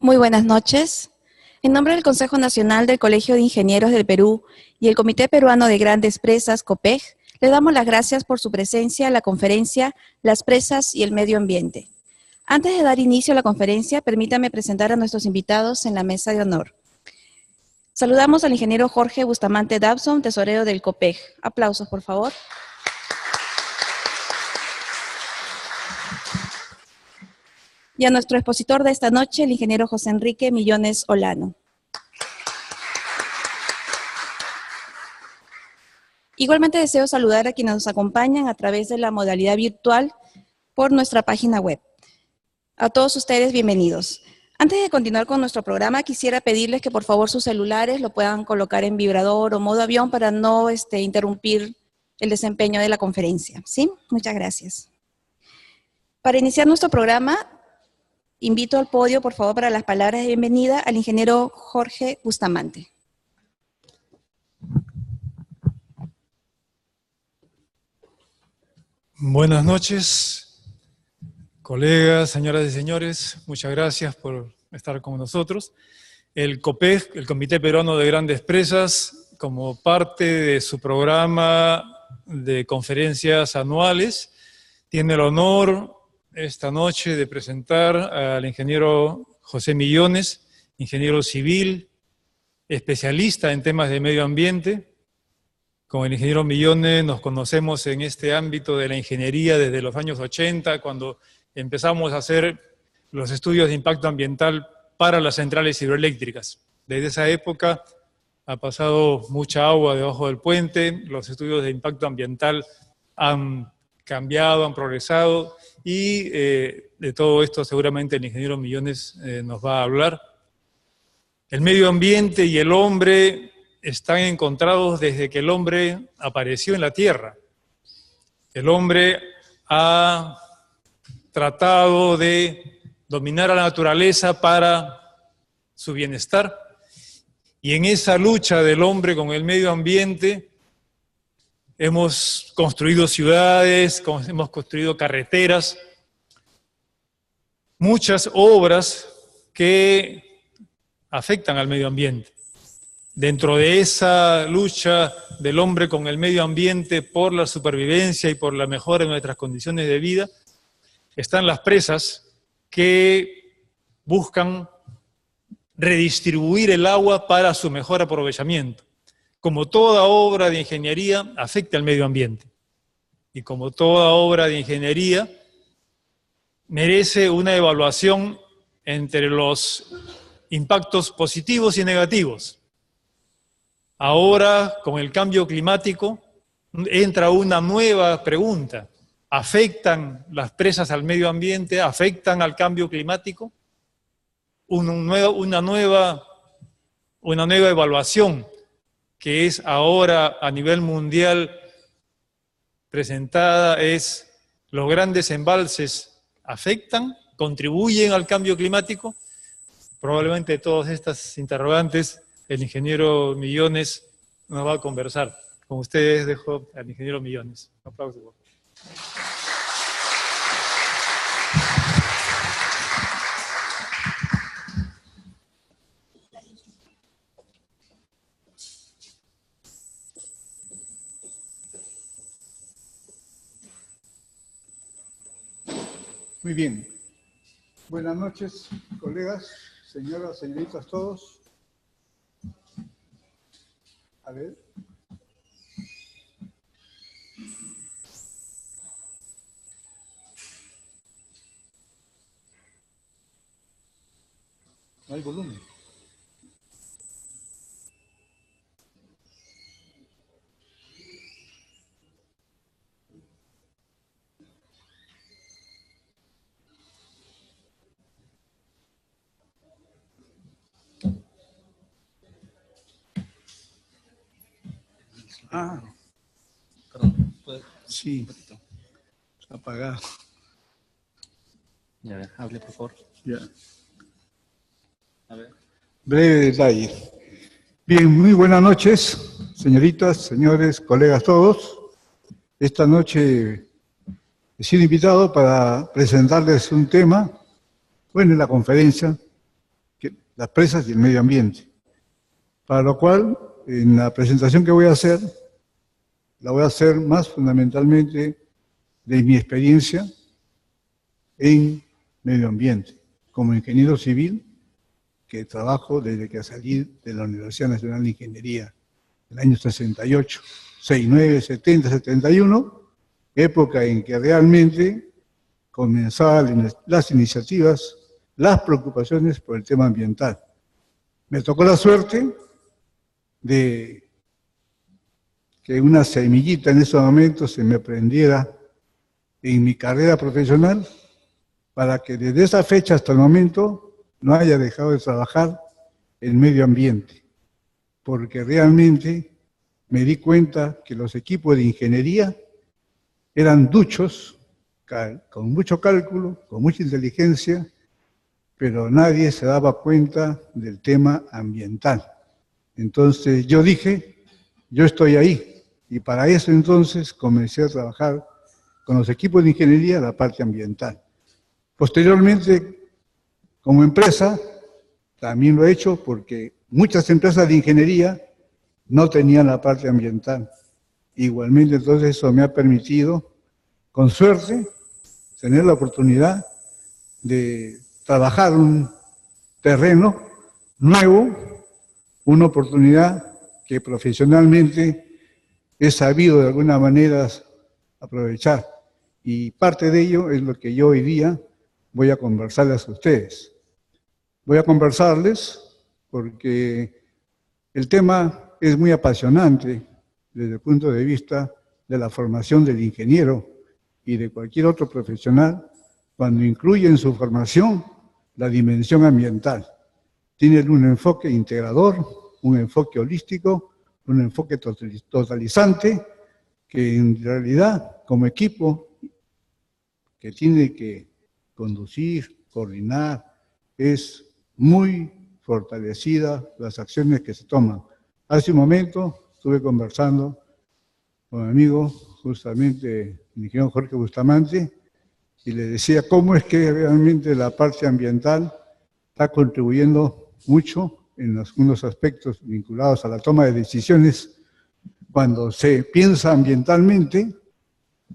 Muy buenas noches. En nombre del Consejo Nacional del Colegio de Ingenieros del Perú y el Comité Peruano de Grandes Presas, COPEG, le damos las gracias por su presencia en la conferencia Las Presas y el Medio Ambiente. Antes de dar inicio a la conferencia, permítame presentar a nuestros invitados en la mesa de honor. Saludamos al ingeniero Jorge Bustamante Dabson, tesorero del COPEG. Aplausos, por favor. Y a nuestro expositor de esta noche, el ingeniero José Enrique Millones Olano. Igualmente deseo saludar a quienes nos acompañan a través de la modalidad virtual por nuestra página web. A todos ustedes, bienvenidos. Antes de continuar con nuestro programa, quisiera pedirles que por favor sus celulares lo puedan colocar en vibrador o modo avión para no interrumpir el desempeño de la conferencia. ¿Sí? Muchas gracias. Para iniciar nuestro programa, invito al podio, por favor, para las palabras de bienvenida al ingeniero Jorge Bustamante. Buenas noches, colegas, señoras y señores. Muchas gracias por estar con nosotros. El COPEG, el Comité Peruano de Grandes Presas, como parte de su programa de conferencias anuales, tiene el honor esta noche de presentar al ingeniero José Millones, ingeniero civil, especialista en temas de medio ambiente. Con el ingeniero Millones nos conocemos en este ámbito de la ingeniería desde los años 80, cuando empezamos a hacer los estudios de impacto ambiental para las centrales hidroeléctricas. Desde esa época ha pasado mucha agua debajo del puente, los estudios de impacto ambiental han cambiado, han progresado, y de todo esto seguramente el ingeniero Millones nos va a hablar. El medio ambiente y el hombre están encontrados desde que el hombre apareció en la Tierra. El hombre ha tratado de dominar a la naturaleza para su bienestar, y en esa lucha del hombre con el medio ambiente hemos construido ciudades, hemos construido carreteras, muchas obras que afectan al medio ambiente. Dentro de esa lucha del hombre con el medio ambiente por la supervivencia y por la mejora de nuestras condiciones de vida, están las presas que buscan redistribuir el agua para su mejor aprovechamiento. Como toda obra de ingeniería, afecta al medio ambiente. Y como toda obra de ingeniería, merece una evaluación entre los impactos positivos y negativos. Ahora, con el cambio climático, entra una nueva pregunta. ¿Afectan las presas al medio ambiente? ¿Afectan al cambio climático? Una nueva evaluación que es ahora a nivel mundial presentada es: ¿los grandes embalses afectan, contribuyen al cambio climático? Probablemente todas estas interrogantes el ingeniero Millones nos va a conversar. Con ustedes dejo al ingeniero Millones. Un aplauso. Muy bien. Buenas noches, colegas, señoras, señoritas, todos. A ver. No hay volumen. Ah, perdón, sí, está apagado. Ya, a ver, hable por favor. Ya. A ver. Breve detalle. Bien, muy buenas noches, señoritas, señores, colegas todos. Esta noche he sido invitado para presentarles un tema, bueno, en la conferencia, las presas y el medio ambiente. Para lo cual, en la presentación que voy a hacer, la voy a hacer más fundamentalmente de mi experiencia en medio ambiente, como ingeniero civil, que trabajo desde que salí de la Universidad Nacional de Ingeniería, en el año 68, 69, 70, 71, época en que realmente comenzaban las iniciativas, las preocupaciones por el tema ambiental. Me tocó la suerte de que una semillita en ese momento se me prendiera en mi carrera profesional para que desde esa fecha hasta el momento no haya dejado de trabajar en medio ambiente, porque realmente me di cuenta que los equipos de ingeniería eran duchos, con mucho cálculo, con mucha inteligencia, pero nadie se daba cuenta del tema ambiental. Entonces yo dije, yo estoy ahí, y para eso entonces comencé a trabajar con los equipos de ingeniería la parte ambiental. Posteriormente, como empresa, también lo he hecho porque muchas empresas de ingeniería no tenían la parte ambiental. Igualmente, entonces, eso me ha permitido, con suerte, tener la oportunidad de trabajar un terreno nuevo, una oportunidad que profesionalmente he sabido de alguna manera aprovechar. Y parte de ello es lo que yo hoy día voy a conversarles a ustedes. Voy a conversarles porque el tema es muy apasionante desde el punto de vista de la formación del ingeniero y de cualquier otro profesional cuando incluye en su formación la dimensión ambiental. Tienen un enfoque integrador, un enfoque holístico, un enfoque totalizante que en realidad como equipo que tiene que conducir, coordinar, es muy fortalecida las acciones que se toman. Hace un momento estuve conversando con mi amigo, justamente el ingeniero Jorge Bustamante, y le decía cómo es que realmente la parte ambiental está contribuyendo mucho en algunos aspectos vinculados a la toma de decisiones. Cuando se piensa ambientalmente,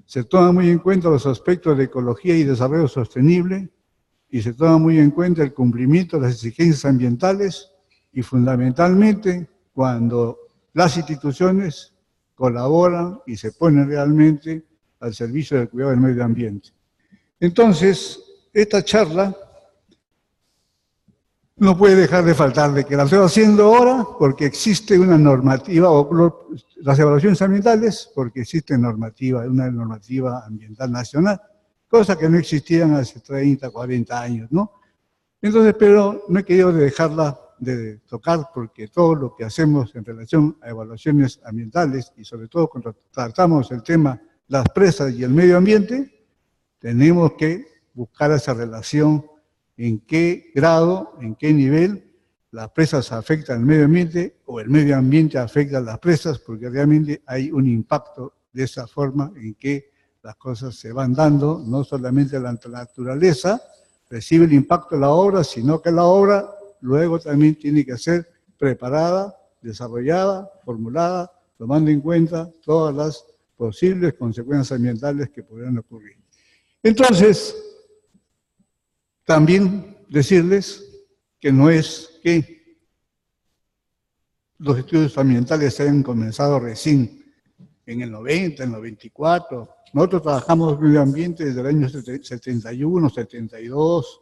se toma muy en cuenta los aspectos de ecología y desarrollo sostenible y se toma muy en cuenta el cumplimiento de las exigencias ambientales y fundamentalmente cuando las instituciones colaboran y se ponen realmente al servicio del cuidado del medio ambiente. Entonces, esta charla no puede dejar de faltar de que la estoy haciendo ahora porque existe una normativa, o las evaluaciones ambientales, porque existe una normativa ambiental nacional, cosa que no existían hace 30, 40 años, ¿no? Entonces, pero no he querido dejarla de tocar porque todo lo que hacemos en relación a evaluaciones ambientales y sobre todo cuando tratamos el tema las presas y el medio ambiente, tenemos que buscar esa relación en qué grado, en qué nivel las presas afectan al medio ambiente o el medio ambiente afecta a las presas, porque realmente hay un impacto de esa forma en que las cosas se van dando, no solamente la naturaleza recibe el impacto de la obra, sino que la obra luego también tiene que ser preparada, desarrollada, formulada, tomando en cuenta todas las posibles consecuencias ambientales que podrían ocurrir. Entonces, también decirles que no es que los estudios ambientales se hayan comenzado recién en el 90, en el 94. Nosotros trabajamos medio ambiente desde el año 71, 72,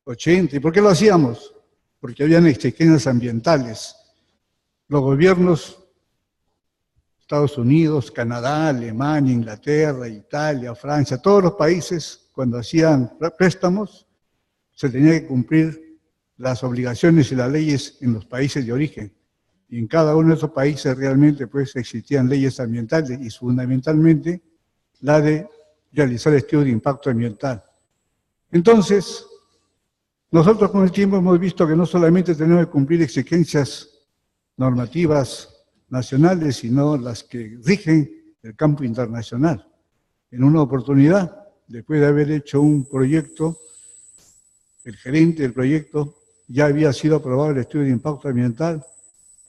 80. ¿Y por qué lo hacíamos? Porque habían exigencias ambientales. Los gobiernos, Estados Unidos, Canadá, Alemania, Inglaterra, Italia, Francia, todos los países, cuando hacían préstamos, se tenía que cumplir las obligaciones y las leyes en los países de origen. Y en cada uno de esos países realmente pues existían leyes ambientales y fundamentalmente la de realizar estudios de impacto ambiental. Entonces, nosotros con el tiempo hemos visto que no solamente tenemos que cumplir exigencias normativas nacionales, sino las que rigen el campo internacional. En una oportunidad, después de haber hecho un proyecto, el gerente del proyecto ya había sido aprobado el estudio de impacto ambiental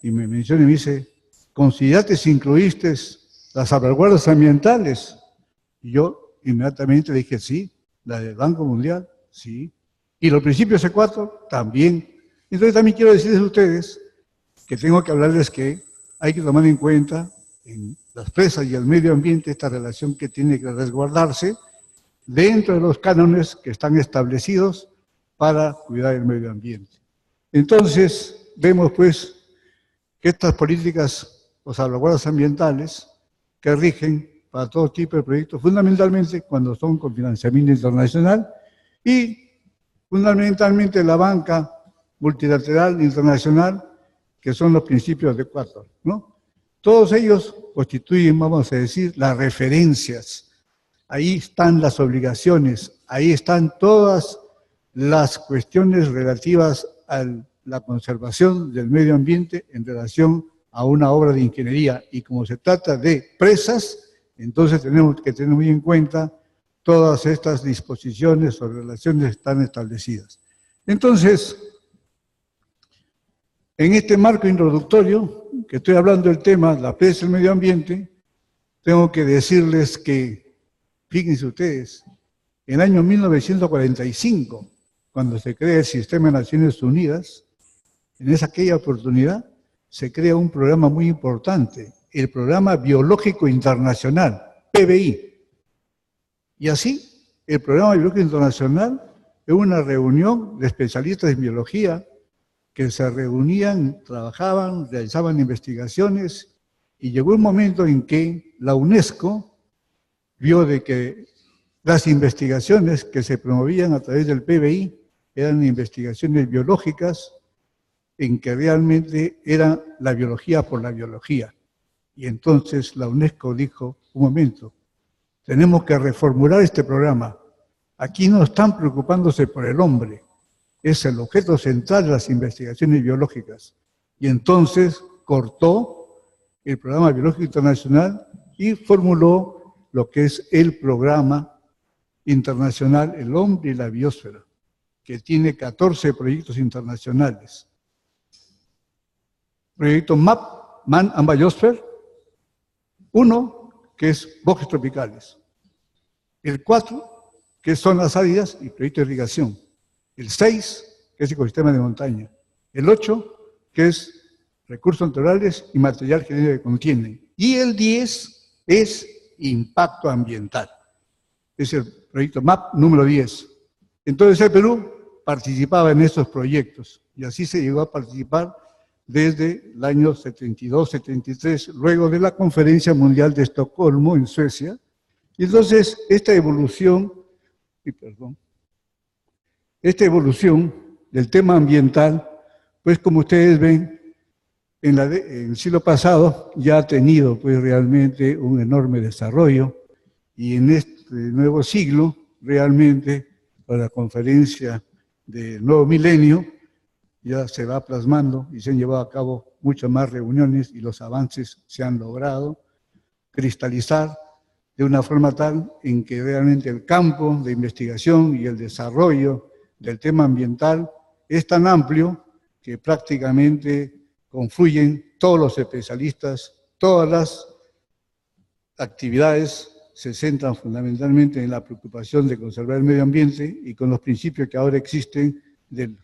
y me menciona y me dice, ¿consideraste si incluiste las salvaguardas ambientales? Y yo inmediatamente le dije, sí, la del Banco Mundial, sí. Y los principios C4 también. Entonces también quiero decirles a ustedes que tengo que hablarles que hay que tomar en cuenta en las presas y el medio ambiente esta relación que tiene que resguardarse dentro de los cánones que están establecidos para cuidar el medio ambiente. Entonces, vemos pues que estas políticas o salvaguardas ambientales que rigen para todo tipo de proyectos, fundamentalmente cuando son con financiamiento internacional y fundamentalmente la banca multilateral internacional, que son los principios de Ecuador, ¿no? Todos ellos constituyen, vamos a decir, las referencias. Ahí están las obligaciones, ahí están todas las cuestiones relativas a la conservación del medio ambiente en relación a una obra de ingeniería. Y como se trata de presas, entonces tenemos que tener muy en cuenta todas estas disposiciones o relaciones están establecidas. Entonces, en este marco introductorio, que estoy hablando del tema, la presa del medio ambiente, tengo que decirles que, fíjense ustedes, en el año 1945, cuando se crea el Sistema de Naciones Unidas, en aquella oportunidad se crea un programa muy importante, el Programa Biológico Internacional, PBI. Y así, el Programa Biológico Internacional es una reunión de especialistas en biología que se reunían, trabajaban, realizaban investigaciones, y llegó un momento en que la UNESCO vio de que las investigaciones que se promovían a través del PBI eran investigaciones biológicas en que realmente era la biología por la biología. Y entonces la UNESCO dijo, un momento, tenemos que reformular este programa. Aquí no están preocupándose por el hombre, es el objeto central de las investigaciones biológicas. Y entonces cortó el Programa Biológico Internacional y formuló lo que es el Programa Internacional El Hombre y la Biosfera, que tiene 14 proyectos internacionales. Proyecto MAP, Man and Biosphere, 1, que es bosques tropicales. El 4, que es zonas áridas y proyecto de irrigación. El 6, que es ecosistema de montaña. El 8, que es recursos naturales y material genético que contiene. Y el 10 es impacto ambiental. Es el proyecto MAP número 10. Entonces el Perú participaba en estos proyectos y así se llegó a participar desde el año 72-73, luego de la Conferencia Mundial de Estocolmo en Suecia. Y entonces esta evolución del tema ambiental, pues como ustedes ven, en el siglo pasado ya ha tenido pues realmente un enorme desarrollo, y en este nuevo siglo realmente para la conferencia del nuevo milenio ya se va plasmando y se han llevado a cabo muchas más reuniones y los avances se han logrado cristalizar de una forma tal en que realmente el campo de investigación y el desarrollo del tema ambiental es tan amplio que prácticamente confluyen todos los especialistas, todas las actividades se centran fundamentalmente en la preocupación de conservar el medio ambiente y con los principios que ahora existen del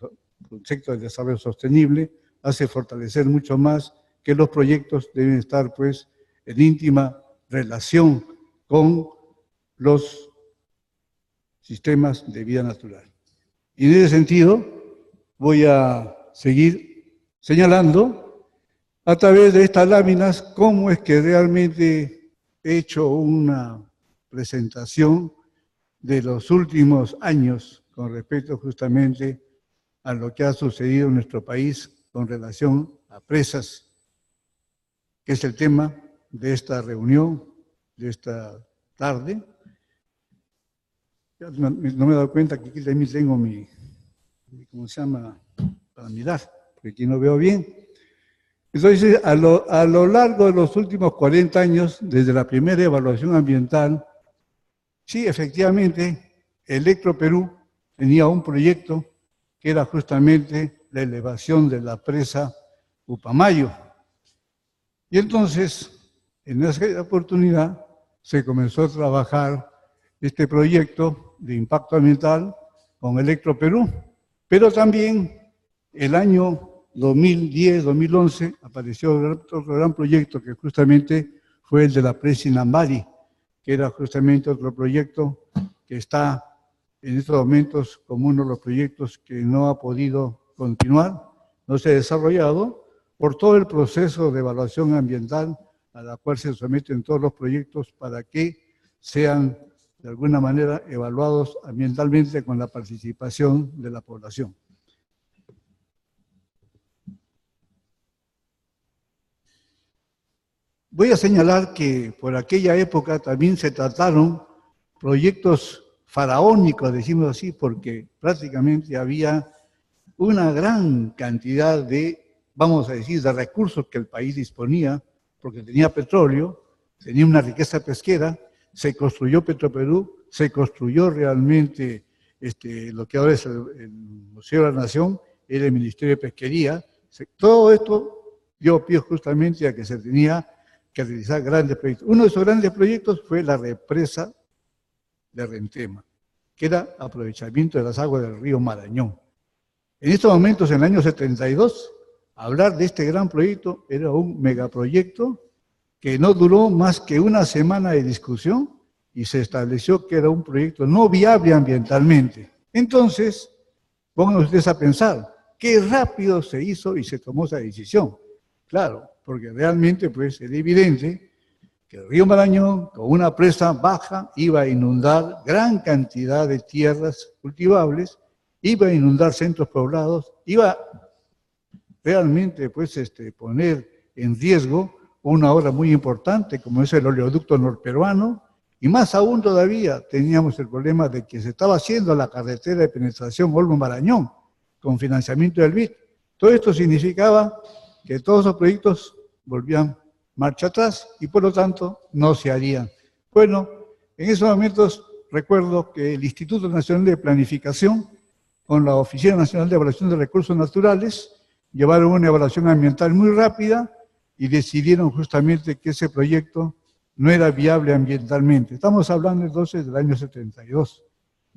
concepto del desarrollo sostenible, hace fortalecer mucho más que los proyectos deben estar pues en íntima relación con los sistemas de vida natural. Y en ese sentido voy a seguir señalando a través de estas láminas cómo es que realmente he hecho una presentación de los últimos años con respecto justamente a lo que ha sucedido en nuestro país con relación a presas, que es el tema de esta reunión, de esta tarde. No me he dado cuenta que aquí también tengo mi ¿cómo se llama? Para mirar, porque aquí no veo bien. Entonces, a lo largo de los últimos 40 años, desde la primera evaluación ambiental, sí, efectivamente, Electro Perú tenía un proyecto que era justamente la elevación de la presa Upamayo. Y entonces, en esa oportunidad, se comenzó a trabajar este proyecto de impacto ambiental con Electroperú, pero también el año 2010-2011 apareció otro gran proyecto que justamente fue el de la presa Inambari, que era justamente otro proyecto que está en estos momentos como uno de los proyectos que no ha podido continuar, no se ha desarrollado por todo el proceso de evaluación ambiental a la cual se someten todos los proyectos para que sean de alguna manera evaluados ambientalmente con la participación de la población. Voy a señalar que por aquella época también se trataron proyectos faraónicos, decimos así, porque prácticamente había una gran cantidad de, vamos a decir, de recursos que el país disponía, porque tenía petróleo, tenía una riqueza pesquera, se construyó Petroperú, se construyó realmente lo que ahora es el Museo de la Nación, era el Ministerio de Pesquería. Todo esto dio pie justamente a que se tenía que realizar grandes proyectos. Uno de esos grandes proyectos fue la represa de Rentema, que era aprovechamiento de las aguas del río Marañón. En estos momentos, en el año 72, hablar de este gran proyecto era un megaproyecto que no duró más que una semana de discusión y se estableció que era un proyecto no viable ambientalmente. Entonces, pónganse ustedes a pensar, qué rápido se hizo y se tomó esa decisión. Claro, porque realmente pues era evidente que el río Marañón, con una presa baja, iba a inundar gran cantidad de tierras cultivables, iba a inundar centros poblados, iba realmente pues poner en riesgo una obra muy importante como es el oleoducto norperuano, y más aún todavía teníamos el problema de que se estaba haciendo la carretera de penetración Olmo-Marañón con financiamiento del BID. Todo esto significaba que todos los proyectos volvían marcha atrás y por lo tanto no se harían. Bueno, en esos momentos recuerdo que el Instituto Nacional de Planificación con la Oficina Nacional de Evaluación de Recursos Naturales llevaron una evaluación ambiental muy rápida y decidieron justamente que ese proyecto no era viable ambientalmente. Estamos hablando entonces del año 72.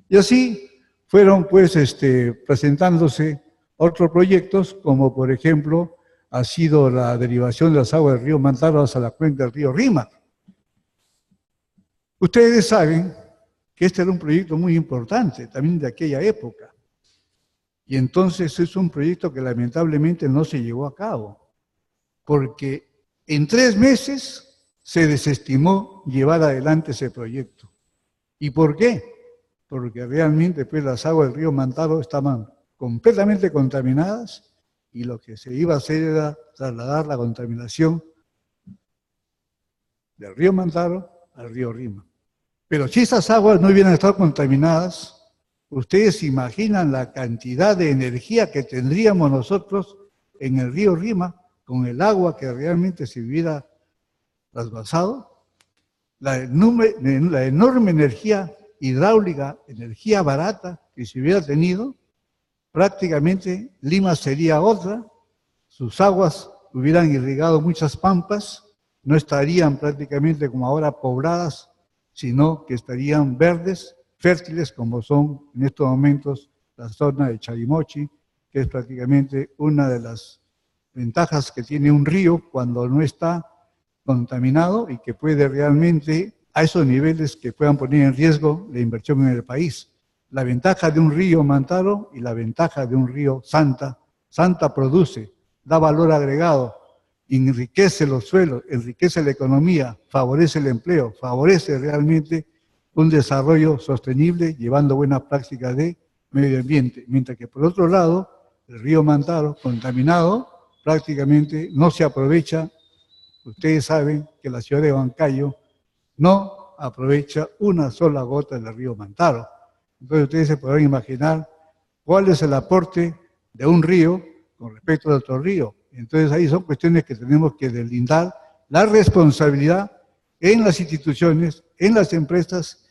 Y así fueron pues presentándose otros proyectos, como por ejemplo ha sido la derivación de las aguas del río Mantaro hacia la cuenca del río Rímac. Ustedes saben que este era un proyecto muy importante, también de aquella época. Y entonces es un proyecto que lamentablemente no se llevó a cabo, porque en 3 meses se desestimó llevar adelante ese proyecto. ¿Y por qué? Porque realmente pues, las aguas del río Mantaro estaban completamente contaminadas y lo que se iba a hacer era trasladar la contaminación del río Mantaro al río Rímac. Pero si esas aguas no hubieran estado contaminadas, ustedes se imaginan la cantidad de energía que tendríamos nosotros en el río Rímac con el agua que realmente se hubiera trasvasado, la enorme energía hidráulica, energía barata que se hubiera tenido, prácticamente Lima sería otra, sus aguas hubieran irrigado muchas pampas, no estarían prácticamente como ahora pobladas, sino que estarían verdes, fértiles como son en estos momentos la zona de Charimochi, que es prácticamente una de las ventajas que tiene un río cuando no está contaminado y que puede realmente a esos niveles que puedan poner en riesgo la inversión en el país. La ventaja de un río Mantaro y la ventaja de un río Santa. Santa produce, da valor agregado, enriquece los suelos, enriquece la economía, favorece el empleo, favorece realmente un desarrollo sostenible llevando buenas prácticas de medio ambiente. Mientras que por otro lado, el río Mantaro, contaminado, prácticamente no se aprovecha. Ustedes saben que la ciudad de Huancayo no aprovecha una sola gota del río Mantaro. Entonces ustedes se podrán imaginar cuál es el aporte de un río con respecto a otro río. Entonces ahí son cuestiones que tenemos que deslindar la responsabilidad en las instituciones, en las empresas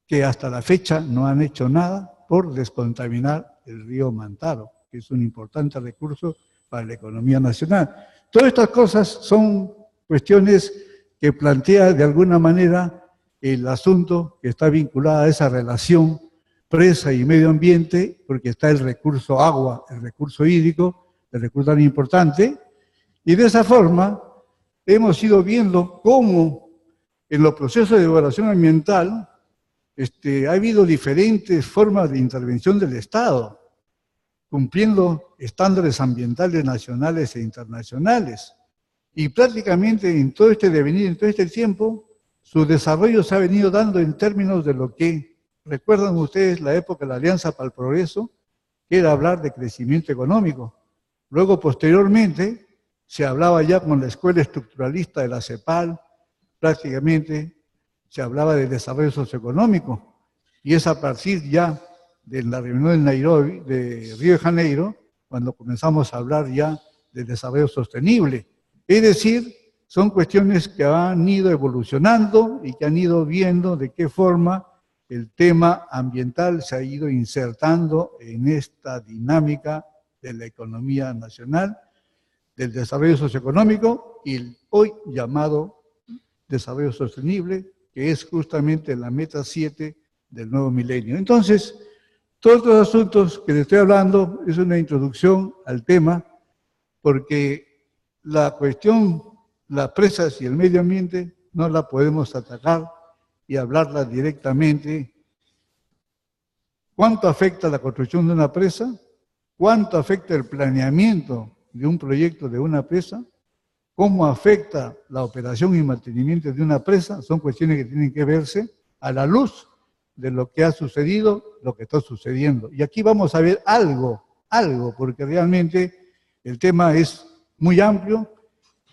que hasta la fecha no han hecho nada por descontaminar el río Mantaro, que es un importante recurso para la economía nacional. Todas estas cosas son cuestiones que plantea de alguna manera el asunto que está vinculado a esa relación presa y medio ambiente, porque está el recurso agua, el recurso hídrico, el recurso tan importante, y de esa forma hemos ido viendo cómo en los procesos de evaluación ambiental ha habido diferentes formas de intervención del Estado, cumpliendo estándares ambientales nacionales e internacionales. Y prácticamente en todo este devenir, en todo este tiempo, su desarrollo se ha venido dando en términos de lo que, recuerdan ustedes la época de la Alianza para el Progreso, que era hablar de crecimiento económico. Luego, posteriormente, se hablaba ya con la escuela estructuralista de la CEPAL, prácticamente se hablaba de desarrollo socioeconómico, y es a partir ya de la reunión de Nairobi, de Río de Janeiro, cuando comenzamos a hablar ya de desarrollo sostenible. Es decir, son cuestiones que han ido evolucionando y que han ido viendo de qué forma el tema ambiental se ha ido insertando en esta dinámica de la economía nacional, del desarrollo socioeconómico y el hoy llamado desarrollo sostenible, que es justamente la meta 7 del nuevo milenio. Entonces, todos los asuntos que les estoy hablando es una introducción al tema, porque la cuestión, las presas y el medio ambiente no la podemos atacar y hablarla directamente. ¿Cuánto afecta la construcción de una presa? ¿Cuánto afecta el planeamiento de un proyecto de una presa? ¿Cómo afecta la operación y mantenimiento de una presa? Son cuestiones que tienen que verse a la luz de lo que ha sucedido, lo que está sucediendo. Y aquí vamos a ver algo, porque realmente el tema es muy amplio,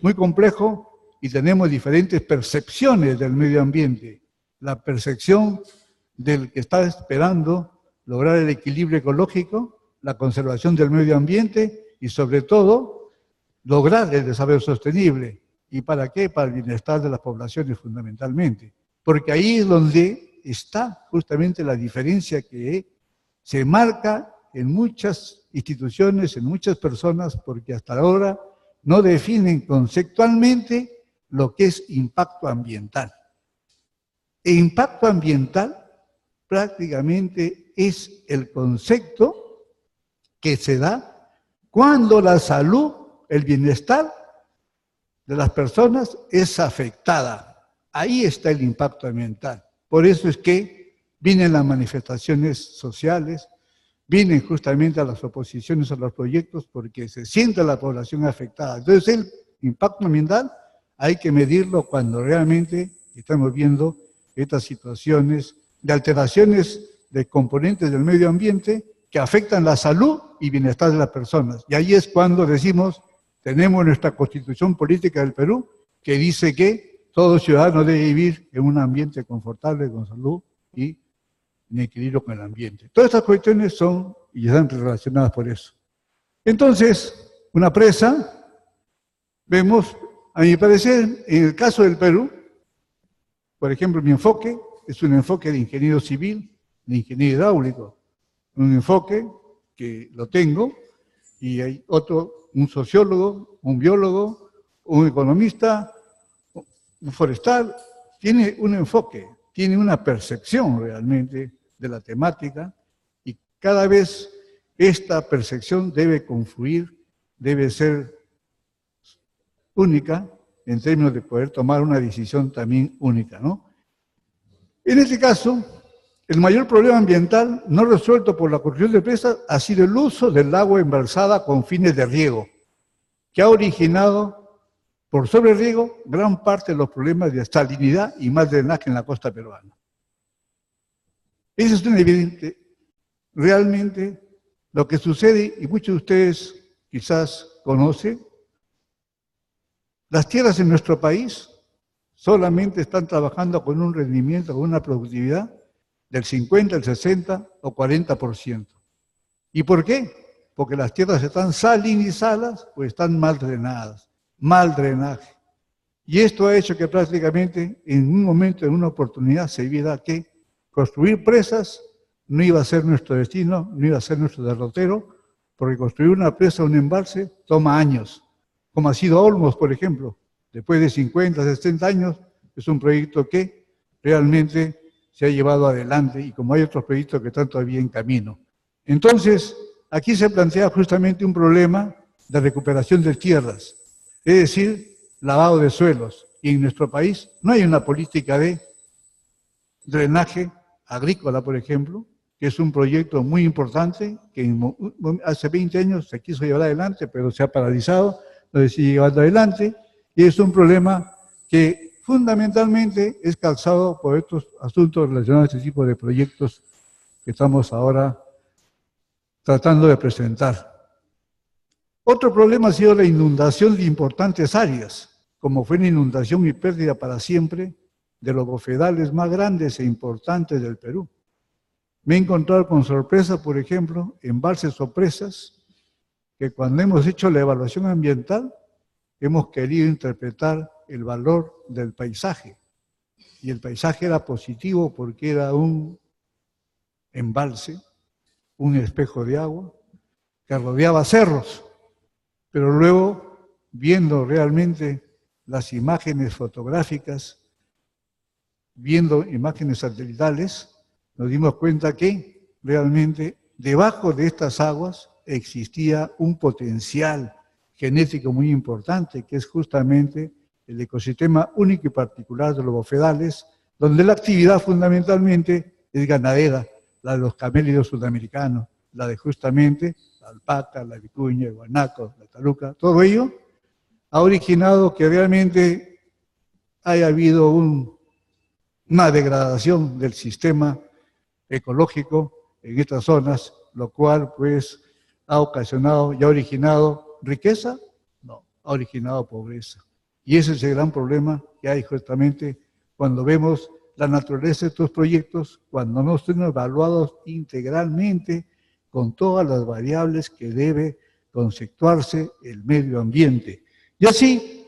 muy complejo y tenemos diferentes percepciones del medio ambiente. La percepción del que está esperando lograr el equilibrio ecológico, la conservación del medio ambiente y sobre todo lograr el desarrollo sostenible. ¿Y para qué? Para el bienestar de las poblaciones fundamentalmente. Porque ahí es donde está justamente la diferencia que se marca en muchas instituciones, en muchas personas, porque hasta ahora no definen conceptualmente lo que es impacto ambiental. E impacto ambiental prácticamente es el concepto que se da cuando la salud, el bienestar de las personas es afectada. Ahí está el impacto ambiental. Por eso es que vienen las manifestaciones sociales, vienen justamente a las oposiciones a los proyectos porque se siente la población afectada. Entonces el impacto ambiental hay que medirlo cuando realmente estamos viendo estas situaciones de alteraciones de componentes del medio ambiente que afectan la salud y bienestar de las personas. Y ahí es cuando decimos, tenemos nuestra Constitución Política del Perú, que dice que todo ciudadano debe vivir en un ambiente confortable, con salud y en equilibrio con el ambiente. Todas estas cuestiones son y están relacionadas por eso. Entonces, una presa, vemos, a mi parecer, en el caso del Perú, por ejemplo, mi enfoque es un enfoque de ingeniero civil, de ingeniero hidráulico, un enfoque que lo tengo, y hay otro, un sociólogo, un biólogo, un economista, un forestal, tiene un enfoque, tiene una percepción realmente de la temática, y cada vez esta percepción debe confluir, debe ser única, en términos de poder tomar una decisión también única, ¿no? En este caso, el mayor problema ambiental no resuelto por la construcción de presas ha sido el uso del agua embalsada con fines de riego, que ha originado por sobreriego gran parte de los problemas de salinidad y mal drenaje en la costa peruana. Eso es un evidente. Realmente lo que sucede, y muchos de ustedes quizás conocen, las tierras en nuestro país solamente están trabajando con un rendimiento, con una productividad del 50, el 60 o 40%. ¿Y por qué? Porque las tierras están salinizadas o están mal drenadas, mal drenaje. Y esto ha hecho que prácticamente en un momento, en una oportunidad, se viera que construir presas no iba a ser nuestro destino, no iba a ser nuestro derrotero, porque construir una presa o un embalse toma años, como ha sido Olmos, por ejemplo. Después de 50, 60 años, es un proyecto que realmente se ha llevado adelante y como hay otros proyectos que están todavía en camino. Entonces, aquí se plantea justamente un problema de recuperación de tierras, es decir, lavado de suelos. Y en nuestro país no hay una política de drenaje agrícola, por ejemplo, que es un proyecto muy importante que hace 20 años se quiso llevar adelante, pero se ha paralizado, no se sigue llevando adelante, y es un problema que fundamentalmente es causado por estos asuntos relacionados a este tipo de proyectos que estamos ahora tratando de presentar. Otro problema ha sido la inundación de importantes áreas, como fue la inundación y pérdida para siempre de los bofedales más grandes e importantes del Perú. Me he encontrado con sorpresa, por ejemplo, embalses o presas, que cuando hemos hecho la evaluación ambiental, hemos querido interpretar el valor del paisaje. Y el paisaje era positivo porque era un embalse, un espejo de agua, que rodeaba cerros. Pero luego, viendo realmente las imágenes fotográficas, viendo imágenes satelitales, nos dimos cuenta que realmente debajo de estas aguas existía un potencial genético muy importante, que es justamente el ecosistema único y particular de los bofedales, donde la actividad fundamentalmente es ganadera, la de los camélidos sudamericanos, la de justamente la alpaca, la vicuña, el guanaco, la taluca, todo ello ha originado que realmente haya habido una degradación del sistema ecológico en estas zonas, lo cual pues ha ocasionado y ha originado riqueza, no, ha originado pobreza. Y ese es el gran problema que hay justamente cuando vemos la naturaleza de estos proyectos, cuando no están evaluados integralmente con todas las variables que debe conceptuarse el medio ambiente. Y así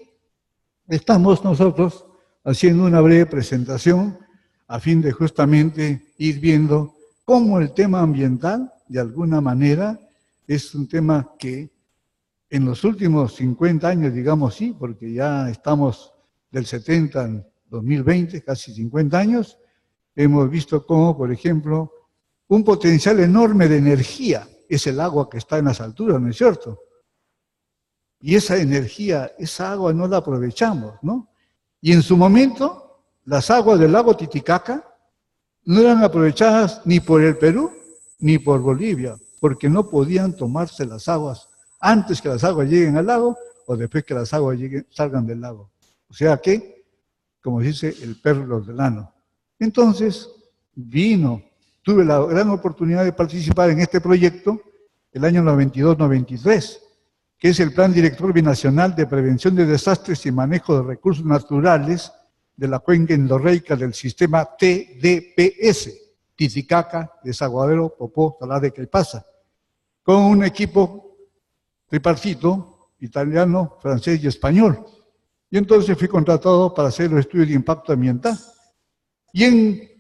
estamos nosotros haciendo una breve presentación a fin de justamente ir viendo cómo el tema ambiental, de alguna manera, es un tema que en los últimos 50 años, digamos sí, porque ya estamos del 70 al 2020, casi 50 años, hemos visto cómo, por ejemplo, un potencial enorme de energía es el agua que está en las alturas, ¿no es cierto? Y esa energía, esa agua no la aprovechamos, ¿no? Y en su momento, las aguas del lago Titicaca no eran aprovechadas ni por el Perú ni por Bolivia, porque no podían tomarse las aguas antes que las aguas lleguen al lago o después que las aguas salgan del lago. O sea que, como dice el perro del ano. Entonces, tuve la gran oportunidad de participar en este proyecto el año 92-93, que es el Plan Director Binacional de Prevención de Desastres y Manejo de Recursos Naturales de la cuenca endorreica del sistema TDPS, Titicaca, Desaguadero, Popó, Salar de Caipasa, con un equipo tripartito, italiano, francés y español. Y entonces fui contratado para hacer los estudios de impacto ambiental. Y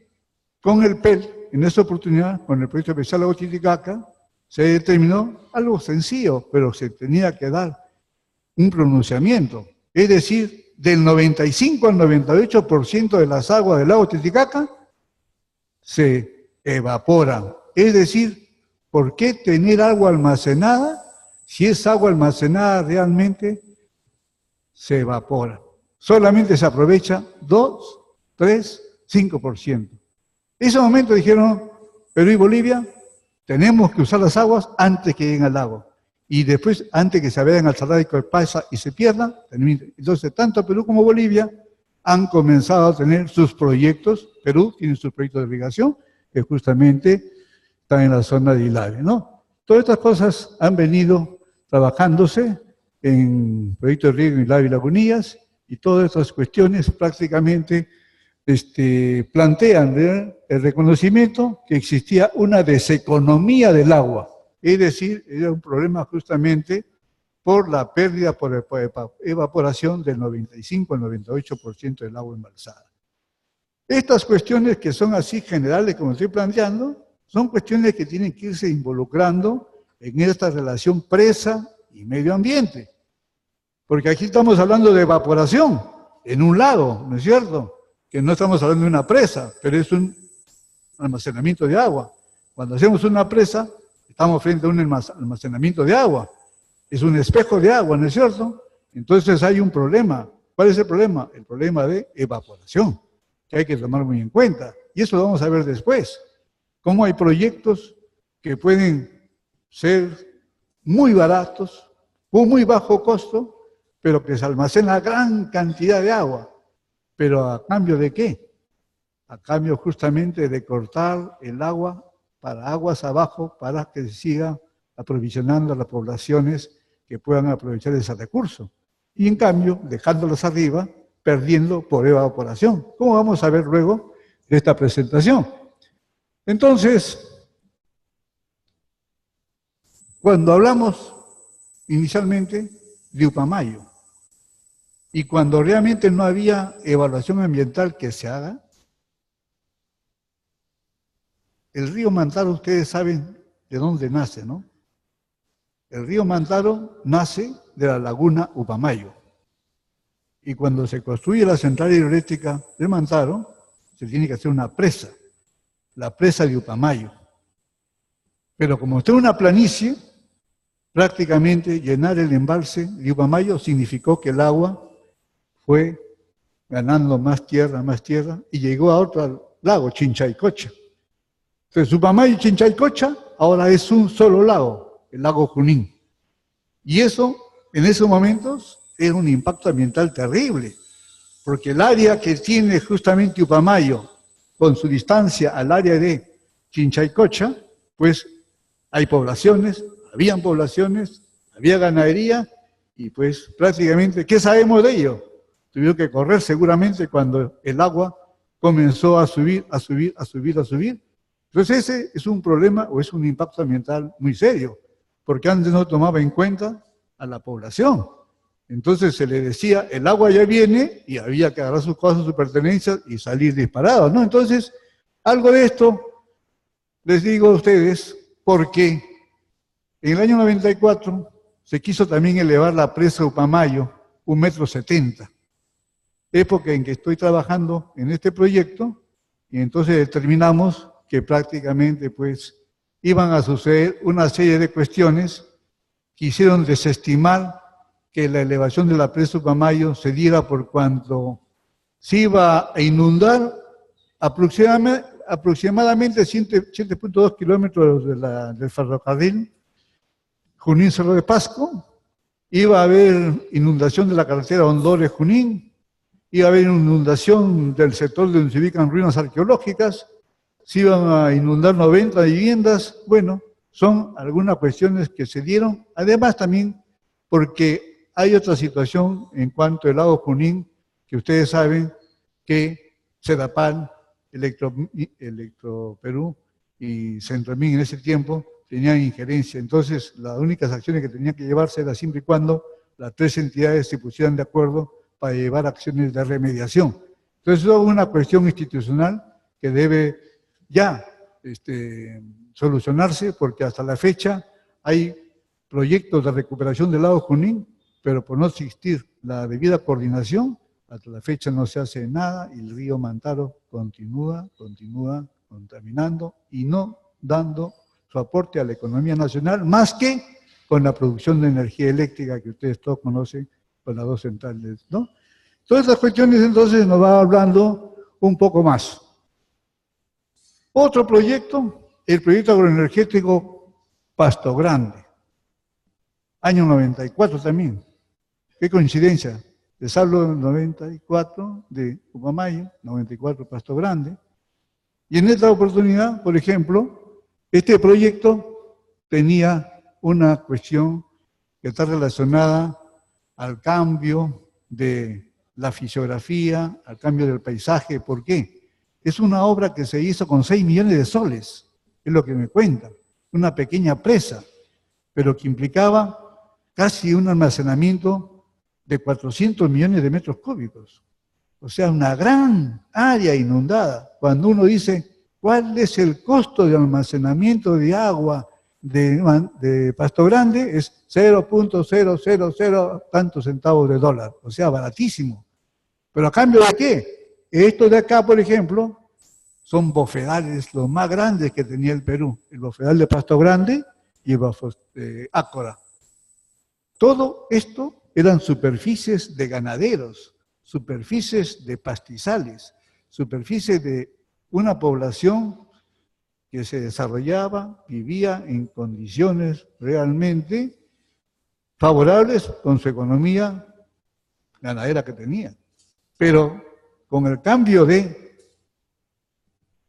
con el PEL, en esta oportunidad, con el proyecto especial Lago Titicaca, se determinó algo sencillo, pero se tenía que dar un pronunciamiento. Es decir, del 95 al 98% de las aguas del lago Titicaca se evaporan. Es decir, ¿por qué tener agua almacenada si esa agua almacenada realmente se evapora? Solamente se aprovecha 2, 3, 5%. En ese momento dijeron, Perú y Bolivia, tenemos que usar las aguas antes que lleguen al lago. Y después, antes que se vayan al Salar de Caipasa y se pierdan. Entonces, tanto Perú como Bolivia han comenzado a tener sus proyectos. Perú tiene sus proyectos de irrigación, que justamente están en la zona de Ilave, ¿no? Todas estas cosas han venido trabajándose en proyectos de riego en Ilave y Lagunillas, y todas estas cuestiones prácticamente plantean el reconocimiento que existía una deseconomía del agua, es decir, era un problema justamente por la pérdida por evaporación del 95 al 98% del agua embalsada. Estas cuestiones que son así generales como estoy planteando, son cuestiones que tienen que irse involucrando en esta relación presa y medio ambiente. Porque aquí estamos hablando de evaporación en un lago, ¿no es cierto? Que no estamos hablando de una presa, pero es un almacenamiento de agua. Cuando hacemos una presa, estamos frente a un almacenamiento de agua. Es un espejo de agua, ¿no es cierto? Entonces hay un problema. ¿Cuál es el problema? El problema de evaporación, que hay que tomar muy en cuenta. Y eso lo vamos a ver después. Cómo hay proyectos que pueden ser muy baratos, con muy bajo costo, pero que se almacena gran cantidad de agua. ¿Pero a cambio de qué? A cambio justamente de cortar el agua para aguas abajo, para que se siga aprovisionando a las poblaciones que puedan aprovechar ese recurso. Y en cambio, dejándolos arriba, perdiendo por evaporación, como vamos a ver luego de esta presentación. Entonces, cuando hablamos inicialmente de Upamayo, y cuando realmente no había evaluación ambiental que se haga, el río Mantaro, ustedes saben de dónde nace, ¿no? El río Mantaro nace de la laguna Upamayo. Y cuando se construye la central hidroeléctrica de Mantaro, se tiene que hacer una presa, la presa de Upamayo. Pero como está en una planicie, prácticamente llenar el embalse de Upamayo significó que el agua fue ganando más tierra, y llegó a otro lago, Chinchaycocha. Entonces, Upamayo y Chinchaycocha ahora es un solo lago, el lago Junín. Y eso, en esos momentos, era un impacto ambiental terrible, porque el área que tiene justamente Upamayo, con su distancia al área de Chinchaycocha, pues hay poblaciones, había ganadería, y pues prácticamente, ¿qué sabemos de ello? Tuvieron que correr seguramente cuando el agua comenzó a subir. Entonces ese es un problema o es un impacto ambiental muy serio, porque antes no tomaba en cuenta a la población. Entonces se le decía, el agua ya viene y había que agarrar sus cosas, sus pertenencias y salir disparados, ¿no? Entonces, algo de esto les digo a ustedes porque en el año 94 se quiso también elevar la presa Upamayo 1,70 m. Época en que estoy trabajando en este proyecto, y entonces determinamos que prácticamente pues iban a suceder una serie de cuestiones que hicieron desestimar que la elevación de la presa Upamayo se diera por cuanto se iba a inundar aproximadamente 7.2 kilómetros del ferrocarril Junín-Cerro de Pasco, iba a haber inundación de la carretera Hondores-Junín, iba a haber inundación del sector donde se ubican ruinas arqueológicas, se iban a inundar 90 viviendas. Bueno, son algunas cuestiones que se dieron, además también porque hay otra situación en cuanto al lago Junín, que ustedes saben que Sedapal, Electroperú y Centromin en ese tiempo tenían injerencia. Entonces, las únicas acciones que tenían que llevarse era siempre y cuando las tres entidades se pusieran de acuerdo para llevar acciones de remediación. Entonces, eso es una cuestión institucional que debe ya solucionarse, porque hasta la fecha hay proyectos de recuperación del lago Junín, pero por no existir la debida coordinación, hasta la fecha no se hace nada y el río Mantaro continúa contaminando y no dando su aporte a la economía nacional, más que con la producción de energía eléctrica que ustedes todos conocen, con las dos centrales, ¿no? Todas estas cuestiones entonces nos va hablando un poco más. Otro proyecto, el proyecto agroenergético Pasto Grande, año 94 también. Qué coincidencia, les hablo del 94 de Upamayo, 94 Pasto Grande, y en esta oportunidad, por ejemplo, este proyecto tenía una cuestión que está relacionada al cambio de la fisiografía, al cambio del paisaje. ¿Por qué? Es una obra que se hizo con 6 millones de soles, es lo que me cuentan, una pequeña presa, pero que implicaba casi un almacenamiento de 400 millones de metros cúbicos. O sea, una gran área inundada. Cuando uno dice, ¿cuál es el costo de almacenamiento de agua de Pasto Grande es 0.000 tantos centavos de dólar, o sea, baratísimo. ¿Pero a cambio de qué? Estos de acá, por ejemplo, son bofedales los más grandes que tenía el Perú, el bofedal de Pasto Grande y el bofedal de Ácora. Todo esto eran superficies de ganaderos, superficies de pastizales, superficies de una población que se desarrollaba, vivía en condiciones realmente favorables con su economía ganadera que tenía. Pero con el cambio de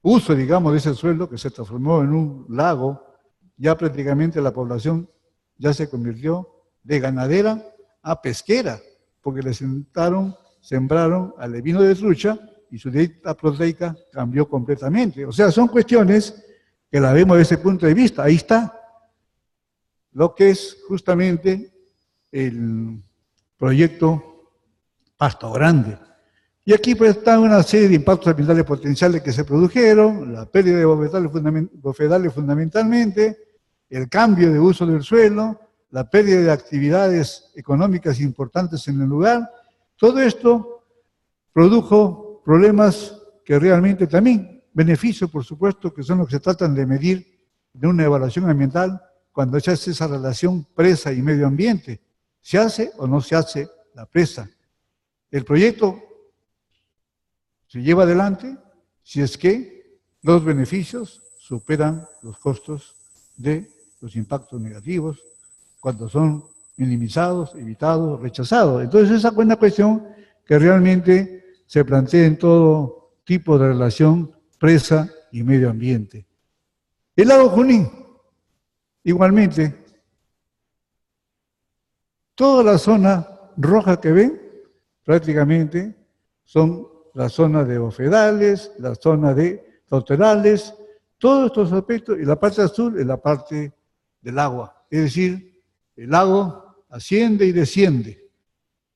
uso, digamos, de ese suelo que se transformó en un lago, ya prácticamente la población ya se convirtió de ganadera a pesquera, porque le sembraron alevino de trucha y su dieta proteica cambió completamente. O sea, son cuestiones que la vemos desde ese punto de vista. Ahí está lo que es justamente el proyecto Pasto Grande. Y aquí pues está una serie de impactos ambientales potenciales que se produjeron, la pérdida de bofedales fundamentalmente, el cambio de uso del suelo, la pérdida de actividades económicas importantes en el lugar. Todo esto produjo problemas que realmente también, beneficios por supuesto, que son los que se tratan de medir de una evaluación ambiental cuando se hace esa relación presa y medio ambiente. ¿Se hace o no se hace la presa? El proyecto se lleva adelante si es que los beneficios superan los costos de los impactos negativos, cuando son minimizados, evitados, rechazados. Entonces esa es una cuestión que realmente se plantea en todo tipo de relación presa y medio ambiente. El lago Junín, igualmente, toda la zona roja que ven, prácticamente son la zona de bofedales, la zona de toterales, todos estos aspectos, y la parte azul es la parte del agua, es decir, el lago asciende y desciende.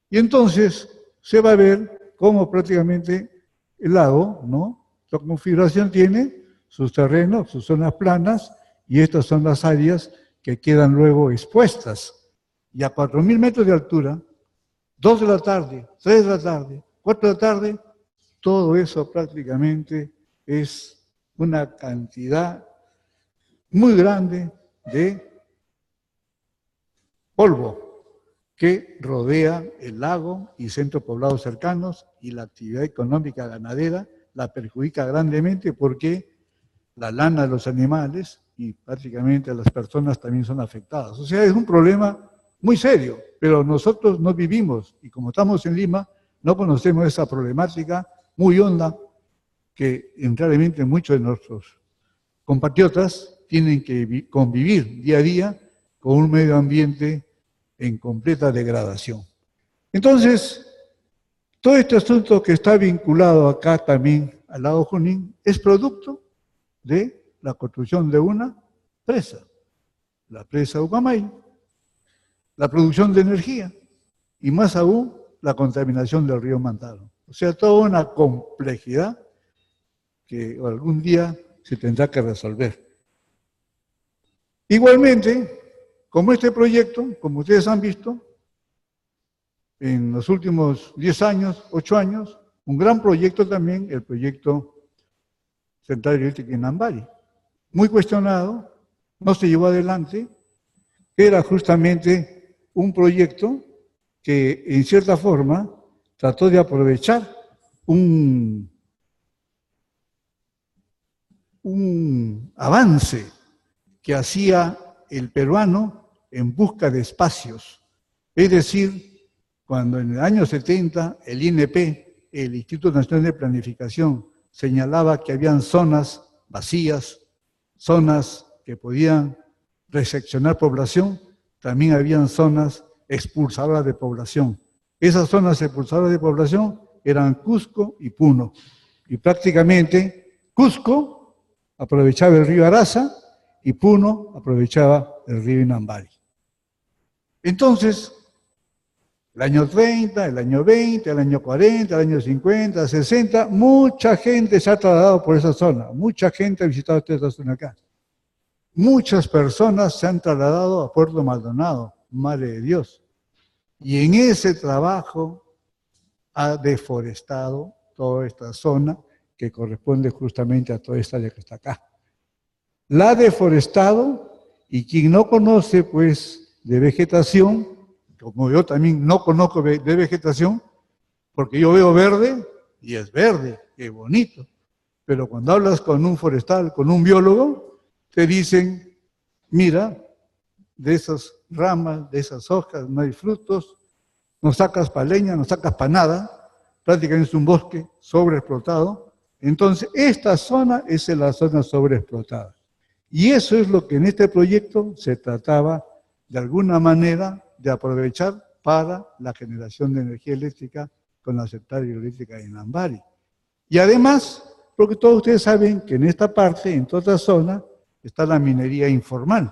Y entonces se va a ver cómo prácticamente el lago, ¿no? La configuración tiene sus terrenos, sus zonas planas, y estas son las áreas que quedan luego expuestas. Y a 4.000 metros de altura, 2 de la tarde, 3 de la tarde, 4 de la tarde, todo eso prácticamente es una cantidad muy grande de polvo que rodea el lago y centros poblados cercanos, y la actividad económica ganadera la perjudica grandemente porque la lana de los animales y prácticamente las personas también son afectadas. O sea, es un problema muy serio, pero nosotros no vivimos, y como estamos en Lima, no conocemos esa problemática muy honda que realmente muchos de nuestros compatriotas tienen que convivir día a día con un medio ambiente en completa degradación. Entonces, todo este asunto que está vinculado acá también al lago Junín es producto de la construcción de una presa, la presa Ucamay, la producción de energía y más aún la contaminación del río Mantaro. O sea, toda una complejidad que algún día se tendrá que resolver. Igualmente, como este proyecto, como ustedes han visto, en los últimos 10 años, 8 años, un gran proyecto también, el proyecto Central Eléctrica en Inambari, muy cuestionado, no se llevó adelante, era justamente un proyecto que en cierta forma trató de aprovechar un avance que hacía el peruano en busca de espacios. Es decir, cuando en el año 70 el INP, el Instituto Nacional de Planificación, señalaba que habían zonas vacías, zonas que podían reseccionar población, también habían zonas expulsadoras de población. Esas zonas expulsadoras de población eran Cusco y Puno. Y prácticamente Cusco aprovechaba el río Araza y Puno aprovechaba el río Inambari. Entonces, el año 30, el año 20, el año 40, el año 50, 60, mucha gente se ha trasladado por esa zona, mucha gente ha visitado esta zona acá. muchas personas se han trasladado a Puerto Maldonado, Madre de Dios. Y en ese trabajo ha deforestado toda esta zona que corresponde justamente a toda esta área que está acá. La ha deforestado y quien no conoce pues de vegetación, como yo también no conozco de vegetación, porque yo veo verde y es verde, qué bonito. Pero cuando hablas con un forestal, con un biólogo, te dicen, mira, de esas ramas, de esas hojas no hay frutos, no sacas para leña, no sacas para nada, prácticamente es un bosque sobreexplotado. Entonces, esta zona es la zona sobreexplotada. Y eso es lo que en este proyecto se trataba de alguna manera de aprovechar para la generación de energía eléctrica con la central hidroeléctrica de Inambari. Y además, porque todos ustedes saben que en esta parte, en toda esta zona, está la minería informal.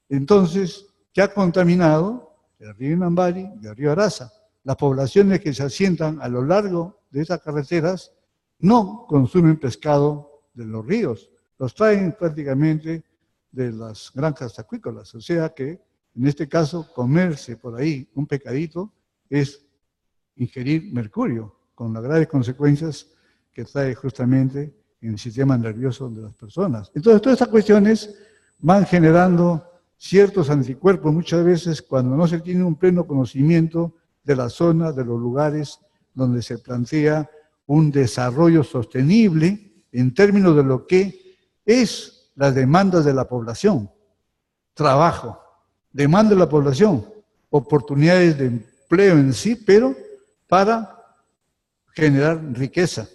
Entonces, que ha contaminado el río Inambari y el río Araza. Las poblaciones que se asientan a lo largo de esas carreteras no consumen pescado de los ríos, los traen prácticamente de las granjas acuícolas. O sea que, en este caso, comerse por ahí un pescadito es ingerir mercurio, con las graves consecuencias que trae justamente en el sistema nervioso de las personas. Entonces, todas estas cuestiones van generando ciertos anticuerpos muchas veces cuando no se tiene un pleno conocimiento de la zona, de los lugares donde se plantea un desarrollo sostenible en términos de lo que es las demandas de la población. Trabajo, demanda de la población, oportunidades de empleo en sí, pero para generar riqueza.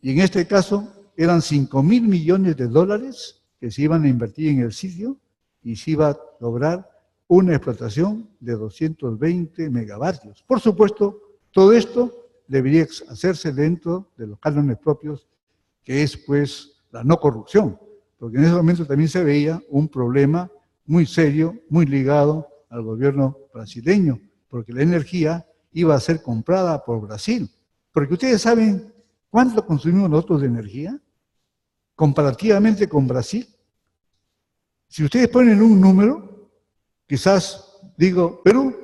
Y en este caso eran 5.000 millones de dólares que se iban a invertir en el sitio y se iba a lograr una explotación de 220 megavatios. Por supuesto, todo esto debería hacerse dentro de los cánones propios, que es pues la no corrupción, porque en ese momento también se veía un problema muy serio, muy ligado al gobierno brasileño, porque la energía iba a ser comprada por Brasil. Porque ustedes saben cuánto consumimos nosotros de energía comparativamente con Brasil. Si ustedes ponen un número, quizás digo, Perú,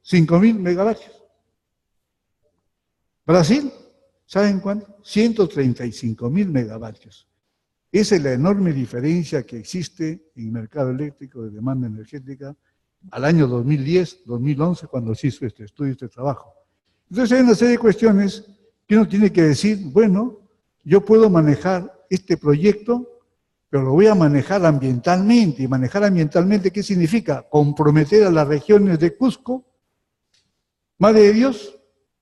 5.000 megavatios. Brasil, ¿saben cuánto? 135.000 megavatios. Esa es la enorme diferencia que existe en el mercado eléctrico de demanda energética al año 2010, 2011, cuando se hizo este estudio, este trabajo. Entonces hay una serie de cuestiones que uno tiene que decir, bueno, yo puedo manejar este proyecto, pero lo voy a manejar ambientalmente. ¿Y manejar ambientalmente qué significa? Comprometer a las regiones de Cusco, Madre de Dios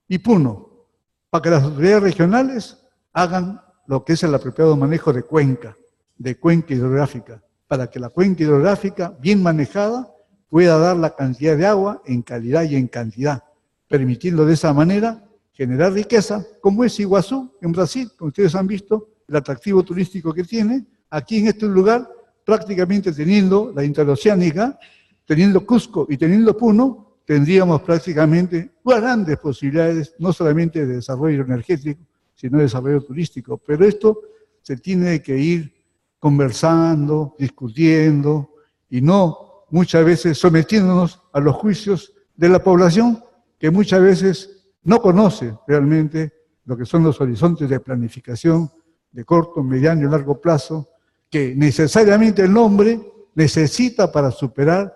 y Puno, para que las autoridades regionales hagan lo que es el apropiado manejo de cuenca hidrográfica, para que la cuenca hidrográfica, bien manejada, pueda dar la cantidad de agua en calidad y en cantidad, permitiendo de esa manera generar riqueza, como es Iguazú en Brasil, como ustedes han visto, el atractivo turístico que tiene. Aquí en este lugar, prácticamente teniendo la interoceánica, teniendo Cusco y teniendo Puno, tendríamos prácticamente grandes posibilidades, no solamente de desarrollo energético, sino de desarrollo turístico. Pero esto se tiene que ir conversando, discutiendo, y no muchas veces sometiéndonos a los juicios de la población, que muchas veces no conoce realmente lo que son los horizontes de planificación de corto, mediano y largo plazo, que necesariamente el hombre necesita para superar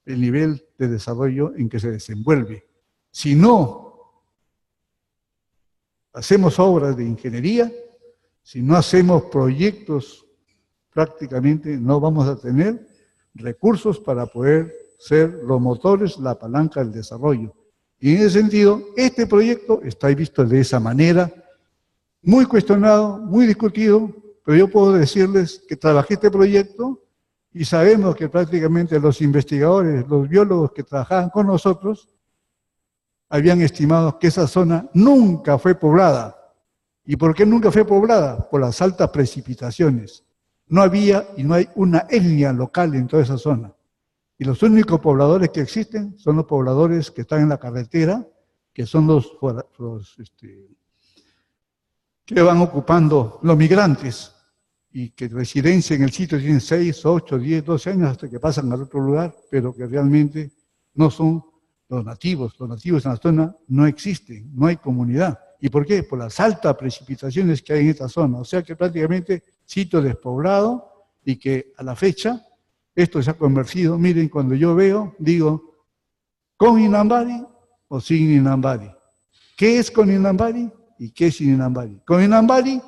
el nivel de desarrollo en que se desenvuelve. Si no hacemos obras de ingeniería, si no hacemos proyectos, prácticamente no vamos a tener recursos para poder ser los motores, la palanca del desarrollo. Y en ese sentido, este proyecto está visto de esa manera, muy cuestionado, muy discutido, pero yo puedo decirles que trabajé este proyecto y sabemos que prácticamente los investigadores, los biólogos que trabajaban con nosotros, habían estimado que esa zona nunca fue poblada. ¿Y por qué nunca fue poblada? Por las altas precipitaciones. No había y no hay una etnia local en toda esa zona. Y los únicos pobladores que existen son los pobladores que están en la carretera, que son los que van ocupando los migrantes. y que residencia en el sitio tienen 6, 8, 10, 12 años hasta que pasan al otro lugar, pero que realmente no son los nativos. Los nativos en la zona no existen, no hay comunidad. ¿Y por qué? Por las altas precipitaciones que hay en esta zona. O sea que prácticamente sitio despoblado y que a la fecha esto se ha convertido, miren, cuando yo veo, digo, ¿con Inambari o sin Inambari? ¿Qué es con Inambari y qué es sin Inambari? Con Inambari,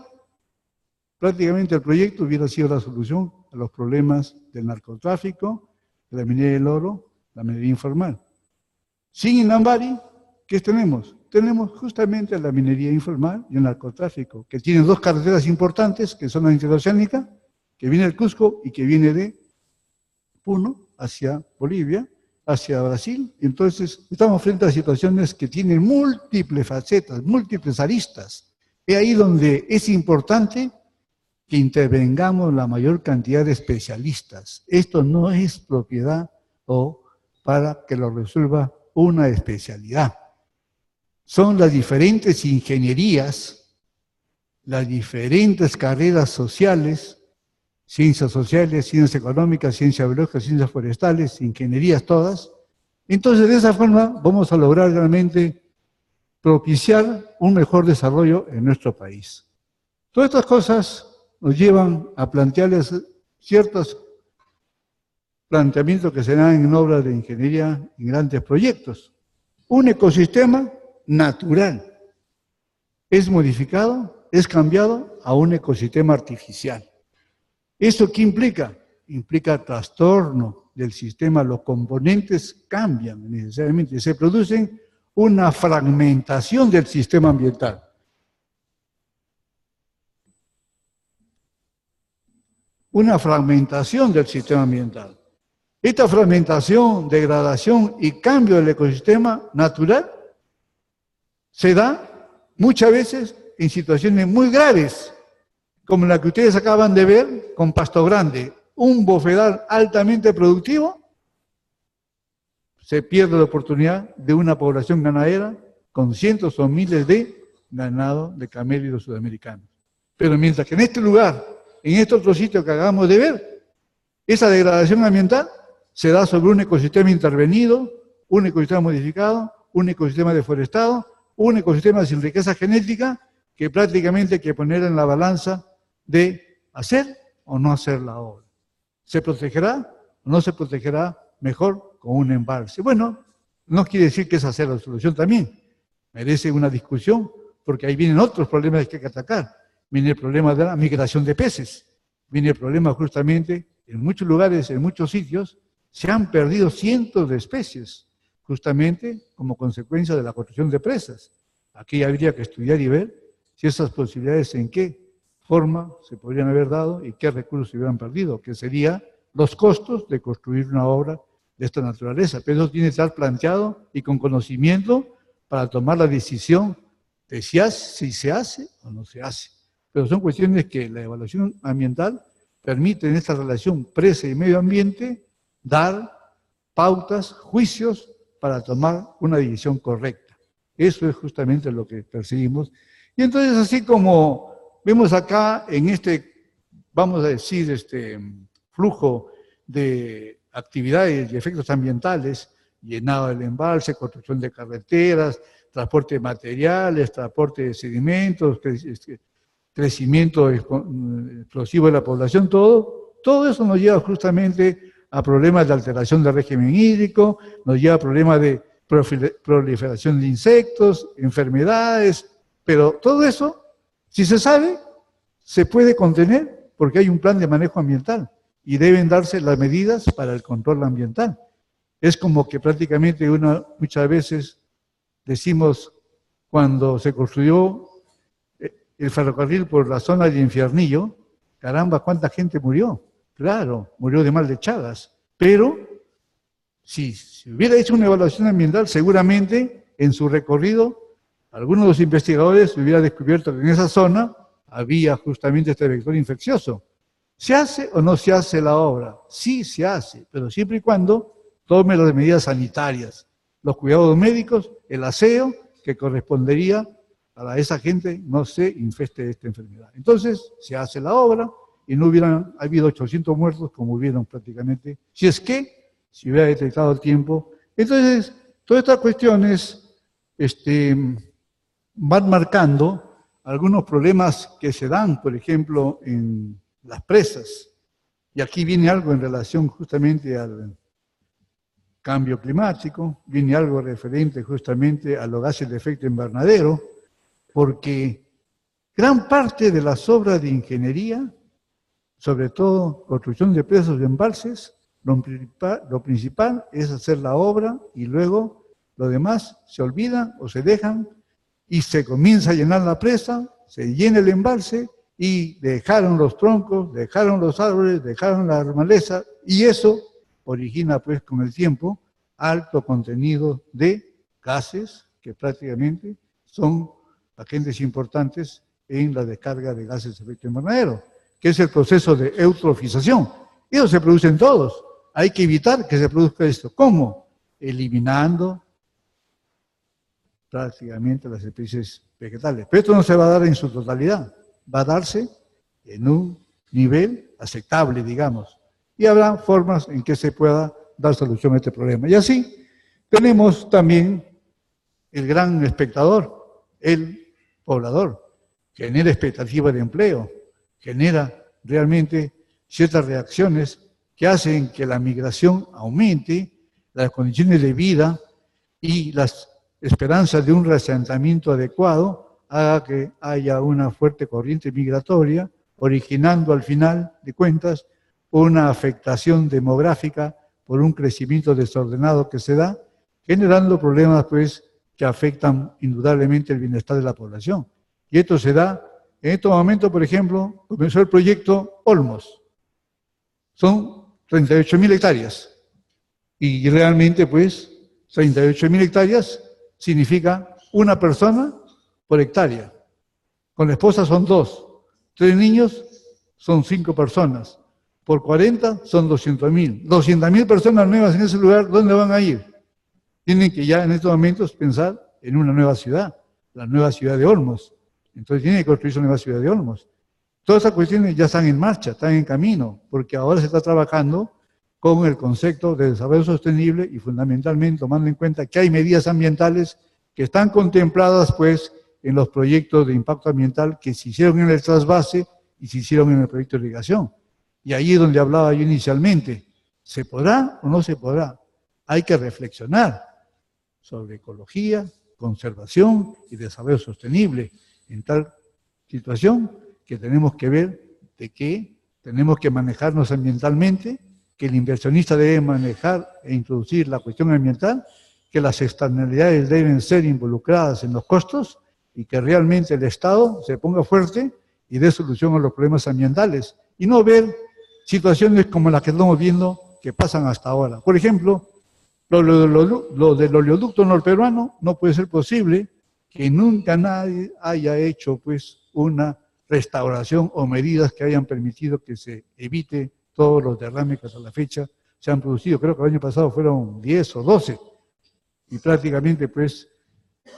prácticamente el proyecto hubiera sido la solución a los problemas del narcotráfico, de la minería del oro, la minería informal. Sin Inambari, ¿qué tenemos? Tenemos justamente la minería informal y el narcotráfico, que tienen dos carreteras importantes, que son la interoceánica, que viene del Cusco y que viene de Puno hacia Bolivia, hacia Brasil. Entonces, estamos frente a situaciones que tienen múltiples facetas, múltiples aristas. Es ahí donde es importante que intervengamos la mayor cantidad de especialistas. Esto no es propiedad o para que lo resuelva una especialidad. Son las diferentes ingenierías, las diferentes carreras sociales, ciencias sociales, ciencias económicas, ciencias biológicas, ciencias forestales, ingenierías todas. Entonces, de esa forma vamos a lograr realmente propiciar un mejor desarrollo en nuestro país. Todas estas cosas nos llevan a plantearles ciertos planteamientos que se dan en obras de ingeniería en grandes proyectos. Un ecosistema natural es modificado, es cambiado a un ecosistema artificial. ¿Eso qué implica? Implica trastorno del sistema, los componentes cambian necesariamente, se producen una fragmentación del sistema ambiental. Una fragmentación del sistema ambiental. Esta fragmentación, degradación y cambio del ecosistema natural se da muchas veces en situaciones muy graves, como la que ustedes acaban de ver con Pasto Grande, un bofedal altamente productivo, se pierde la oportunidad de una población ganadera con cientos o miles de ganado de camellos sudamericanos. Pero mientras que en este lugar, en este otro sitio que acabamos de ver, esa degradación ambiental se da sobre un ecosistema intervenido, un ecosistema modificado, un ecosistema deforestado, un ecosistema sin riqueza genética, que prácticamente hay que poner en la balanza de hacer o no hacer la obra. ¿Se protegerá o no se protegerá mejor con un embalse? Bueno, no quiere decir que esa sea la solución también. Merece una discusión, porque ahí vienen otros problemas que hay que atacar. Viene el problema de la migración de peces. Viene el problema justamente, en muchos lugares, en muchos sitios, se han perdido cientos de especies, justamente como consecuencia de la construcción de presas. Aquí habría que estudiar y ver si esas posibilidades en qué forma se podrían haber dado y qué recursos se hubieran perdido, que serían los costos de construir una obra de esta naturaleza. Pero eso tiene que estar planteado y con conocimiento para tomar la decisión de si se hace o no se hace. Pero son cuestiones que la evaluación ambiental permite en esta relación presa y medio ambiente dar pautas, juicios para tomar una decisión correcta. Eso es justamente lo que perseguimos. Y entonces, así como vemos acá en este, vamos a decir, flujo de actividades y efectos ambientales, llenado del embalse, construcción de carreteras, transporte de materiales, transporte de sedimentos, crecimiento explosivo de la población, todo eso nos lleva justamente a problemas de alteración del régimen hídrico, nos lleva a problemas de proliferación de insectos, enfermedades, pero todo eso, si se sabe, se puede contener porque hay un plan de manejo ambiental y deben darse las medidas para el control ambiental. Es como que prácticamente muchas veces decimos cuando se construyó el ferrocarril por la zona de Infiernillo, caramba, ¿cuánta gente murió? Claro, murió de mal de Chagas, pero si hubiera hecho una evaluación ambiental, seguramente en su recorrido, algunos de los investigadores hubieran descubierto que en esa zona había justamente este vector infeccioso. ¿Se hace o no se hace la obra? Sí se hace, pero siempre y cuando tome las medidas sanitarias, los cuidados médicos, el aseo que correspondería para esa gente no se infeste de esta enfermedad. Entonces, se hace la obra y no hubieran habido 800 muertos como hubieron prácticamente, si es que se hubiera detectado el tiempo. Entonces, todas estas cuestiones van marcando algunos problemas que se dan, por ejemplo, en las presas. Y aquí viene algo en relación justamente al cambio climático, viene algo referente justamente a los gases de efecto invernadero, porque gran parte de las obras de ingeniería, sobre todo construcción de presas y embalses, lo principal es hacer la obra y luego lo demás se olvida o se dejan y se comienza a llenar la presa, se llena el embalse y dejaron los troncos, dejaron los árboles, dejaron la maleza y eso origina pues con el tiempo alto contenido de gases que prácticamente son agentes importantes en la descarga de gases de efecto invernadero, que es el proceso de eutrofización. Ellos se producen todos. Hay que evitar que se produzca esto. ¿Cómo? Eliminando prácticamente las especies vegetales. Pero esto no se va a dar en su totalidad. Va a darse en un nivel aceptable, digamos. Y habrá formas en que se pueda dar solución a este problema. Y así tenemos también el gran espectador, el poblador, genera expectativa de empleo, genera realmente ciertas reacciones que hacen que la migración aumente, las condiciones de vida y las esperanzas de un reasentamiento adecuado haga que haya una fuerte corriente migratoria, originando al final de cuentas una afectación demográfica por un crecimiento desordenado que se da, generando problemas pues que afectan indudablemente el bienestar de la población. Y esto se da, en estos momentos, por ejemplo, comenzó el proyecto Olmos. Son 38.000 hectáreas. Y realmente, pues, 38.000 hectáreas significa una persona por hectárea. Con la esposa son 2. 3 niños son 5 personas. Por 40 son 200.000. 200.000 personas nuevas en ese lugar, ¿dónde van a ir? Tienen que ya en estos momentos pensar en una nueva ciudad, la nueva ciudad de Olmos. Entonces tiene que construirse una nueva ciudad de Olmos. Todas esas cuestiones ya están en marcha, están en camino, porque ahora se está trabajando con el concepto de desarrollo sostenible y fundamentalmente tomando en cuenta que hay medidas ambientales que están contempladas pues en los proyectos de impacto ambiental que se hicieron en el trasvase y se hicieron en el proyecto de irrigación. Y ahí es donde hablaba yo inicialmente, ¿se podrá o no se podrá? Hay que reflexionar sobre ecología, conservación y desarrollo sostenible en tal situación que tenemos que ver de que tenemos que manejarnos ambientalmente, que el inversionista debe manejar e introducir la cuestión ambiental, que las externalidades deben ser involucradas en los costos y que realmente el Estado se ponga fuerte y dé solución a los problemas ambientales y no ver situaciones como las que estamos viendo que pasan hasta ahora. Por ejemplo, lo del oleoducto norperuano no puede ser posible que nunca nadie haya hecho pues una restauración o medidas que hayan permitido que se evite todos los derrames que hasta la fecha se han producido. Creo que el año pasado fueron 10 o 12. Y prácticamente pues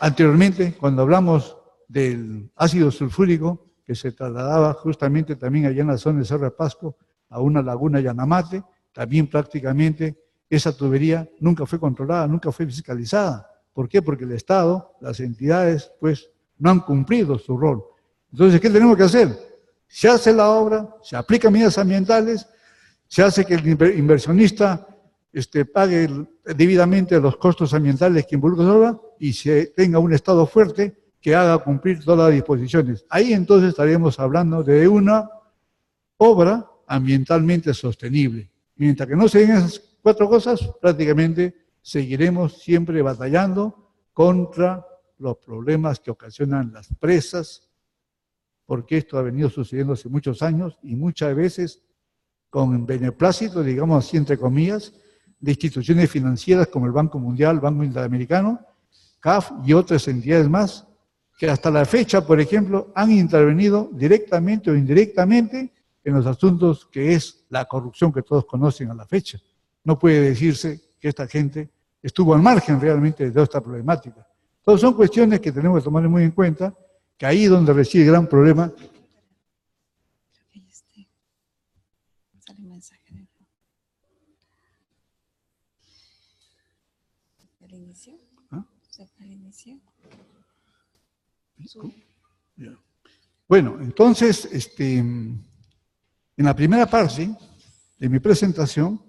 anteriormente cuando hablamos del ácido sulfúrico que se trasladaba justamente también allá en la zona de Cerro de Pasco a una laguna Yanamate, también prácticamente esa tubería nunca fue controlada, nunca fue fiscalizada. ¿Por qué? Porque el Estado, las entidades, pues, no han cumplido su rol. Entonces, ¿qué tenemos que hacer? Se hace la obra, se aplican medidas ambientales, se hace que el inversionista pague debidamente los costos ambientales que involucra la obra y se tenga un Estado fuerte que haga cumplir todas las disposiciones. Ahí entonces estaríamos hablando de una obra ambientalmente sostenible. Mientras que no se den esas 4 cosas, prácticamente seguiremos siempre batallando contra los problemas que ocasionan las presas, porque esto ha venido sucediendo hace muchos años y muchas veces con beneplácito, digamos así entre comillas, de instituciones financieras como el Banco Mundial, Banco Interamericano, CAF y otras entidades más, que hasta la fecha, por ejemplo, han intervenido directamente o indirectamente en los asuntos que es la corrupción que todos conocen a la fecha. No puede decirse que esta gente estuvo al margen realmente de toda esta problemática. Entonces son cuestiones que tenemos que tomar muy en cuenta, que ahí es donde reside el gran problema. ¿Al inicio? ¿Ah? ¿Al inicio? Ya. Bueno, entonces, en la primera parte de mi presentación,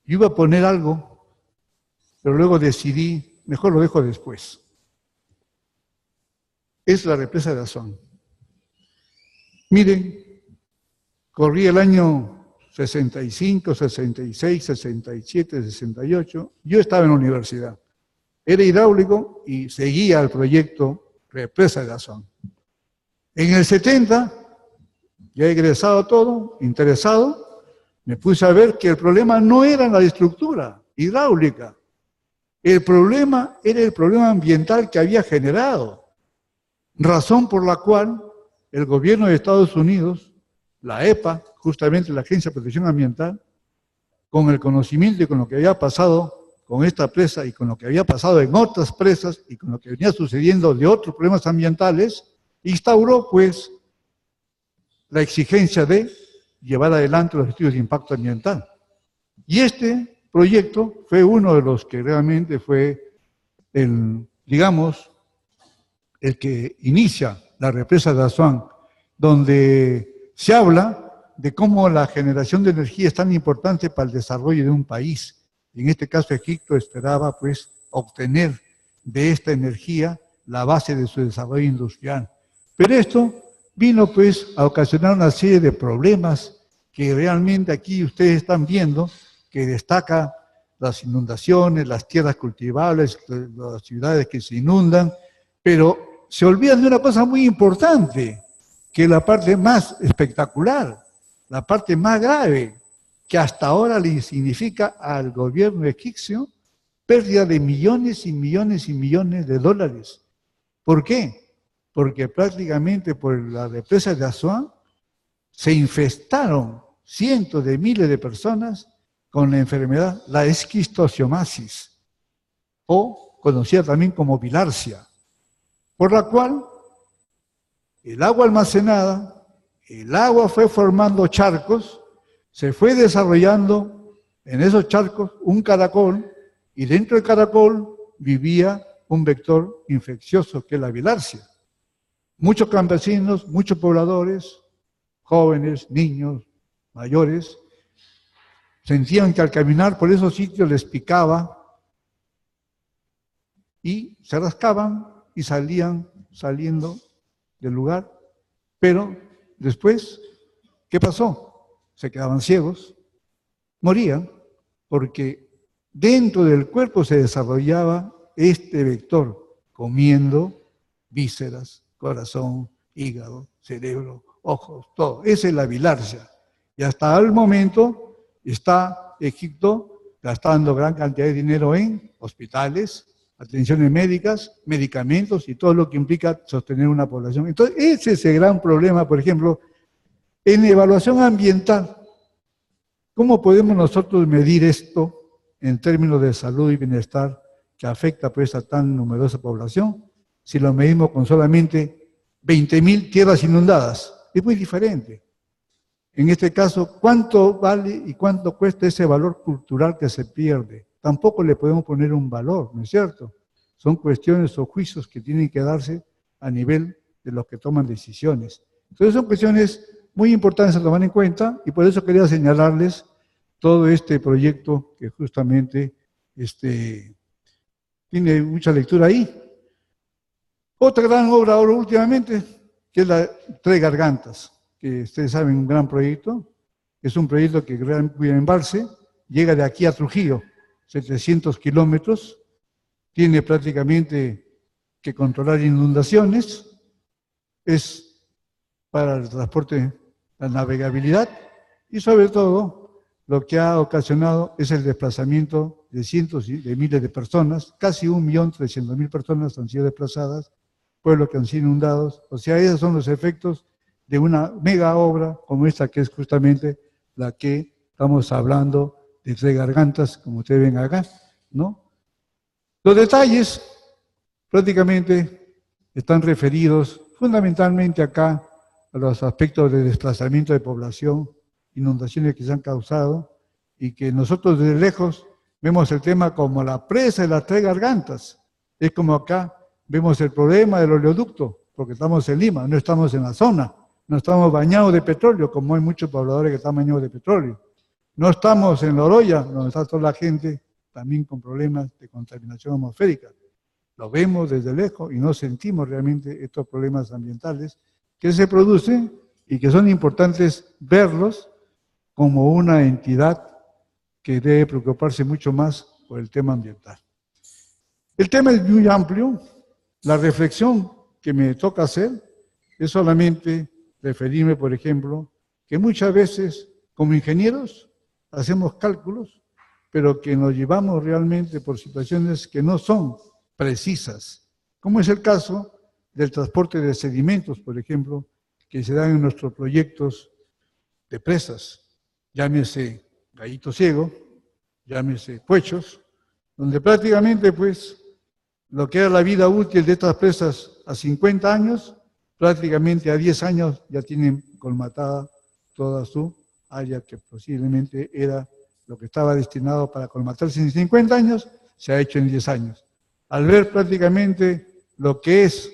yo iba a poner algo, pero luego decidí, mejor lo dejo después. Es la represa de Asuán. Miren, corría el año 65, 66, 67, 68. Yo estaba en la universidad. Era hidráulico y seguía el proyecto Represa de Asuán. En el 70, ya egresado todo, interesado, me puse a ver que el problema no era la estructura hidráulica. El problema era el problema ambiental que había generado. Razón por la cual el gobierno de Estados Unidos, la EPA, justamente la Agencia de Protección Ambiental, con el conocimiento y con lo que había pasado con esta presa y con lo que había pasado en otras presas y con lo que venía sucediendo de otros problemas ambientales, instauró pues la exigencia de llevar adelante los estudios de impacto ambiental. Y este proyecto fue uno de los que realmente fue el, digamos, el que inicia la represa de Asuán, donde se habla de cómo la generación de energía es tan importante para el desarrollo de un país. Y en este caso Egipto esperaba pues obtener de esta energía la base de su desarrollo industrial. Pero esto vino pues a ocasionar una serie de problemas que realmente aquí ustedes están viendo, que destaca las inundaciones, las tierras cultivables, las ciudades que se inundan, pero se olvidan de una cosa muy importante, que es la parte más espectacular, la parte más grave, que hasta ahora le significa al gobierno egipcio pérdida de millones y millones y millones de dólares. ¿Por qué? Porque prácticamente por la represa de Asuán se infestaron cientos de miles de personas con la enfermedad, la esquistosomiasis, o conocida también como bilarcia, por la cual el agua almacenada, el agua fue formando charcos, se fue desarrollando en esos charcos un caracol, y dentro del caracol vivía un vector infeccioso que es la bilarcia. Muchos campesinos, muchos pobladores, jóvenes, niños, mayores, sentían que al caminar por esos sitios les picaba y se rascaban y salían saliendo del lugar. Pero después, ¿qué pasó? Se quedaban ciegos, morían, porque dentro del cuerpo se desarrollaba este vector, comiendo vísceras, corazón, hígado, cerebro, ojos, todo. Esa es la bilarcia. Y hasta el momento está Egipto gastando gran cantidad de dinero en hospitales, atenciones médicas, medicamentos y todo lo que implica sostener una población. Entonces, ese es el gran problema, por ejemplo, en evaluación ambiental. ¿Cómo podemos nosotros medir esto en términos de salud y bienestar que afecta pues, a tan numerosa población? Si lo medimos con solamente 20.000 tierras inundadas, es muy diferente. En este caso, ¿cuánto vale y cuánto cuesta ese valor cultural que se pierde? Tampoco le podemos poner un valor, ¿no es cierto? Son cuestiones o juicios que tienen que darse a nivel de los que toman decisiones. Entonces son cuestiones muy importantes a tomar en cuenta y por eso quería señalarles todo este proyecto que justamente tiene mucha lectura ahí. Otra gran obra ahora últimamente, que es la Tres Gargantas, que ustedes saben, un gran proyecto. Es un proyecto que cuyo embalse llega de aquí a Trujillo, 700 kilómetros, tiene prácticamente que controlar inundaciones, es para el transporte, la navegabilidad y sobre todo lo que ha ocasionado es el desplazamiento de cientos de miles de personas, casi 1.300.000 personas han sido desplazadas, pueblos que han sido inundados. O sea, esos son los efectos de una mega obra como esta, que es justamente la que estamos hablando de Tres Gargantas, como ustedes ven acá, ¿no? Los detalles prácticamente están referidos fundamentalmente acá a los aspectos de desplazamiento de población, inundaciones que se han causado y que nosotros desde lejos Vemos el tema como la presa de las tres gargantas. Es como acá vemos el problema del oleoducto, porque estamos en Lima, no estamos en la zona. No estamos bañados de petróleo, como hay muchos pobladores que están bañados de petróleo. No estamos en La Oroya, donde está toda la gente también con problemas de contaminación atmosférica. Lo vemos desde lejos y no sentimos realmente estos problemas ambientales que se producen y que son importantes verlos como una entidad que debe preocuparse mucho más por el tema ambiental. El tema es muy amplio. La reflexión que me toca hacer es solamente referirme, por ejemplo, que muchas veces como ingenieros hacemos cálculos, pero que nos llevamos realmente por situaciones que no son precisas, como es el caso del transporte de sedimentos, por ejemplo, que se dan en nuestros proyectos de presas, llámese Gallito Ciego, llámese Puechos, donde prácticamente pues lo que era la vida útil de estas presas a 50 años, prácticamente a 10 años ya tienen colmatada toda su área que posiblemente era lo que estaba destinado para colmatarse en 50 años, se ha hecho en 10 años. Al ver prácticamente lo que es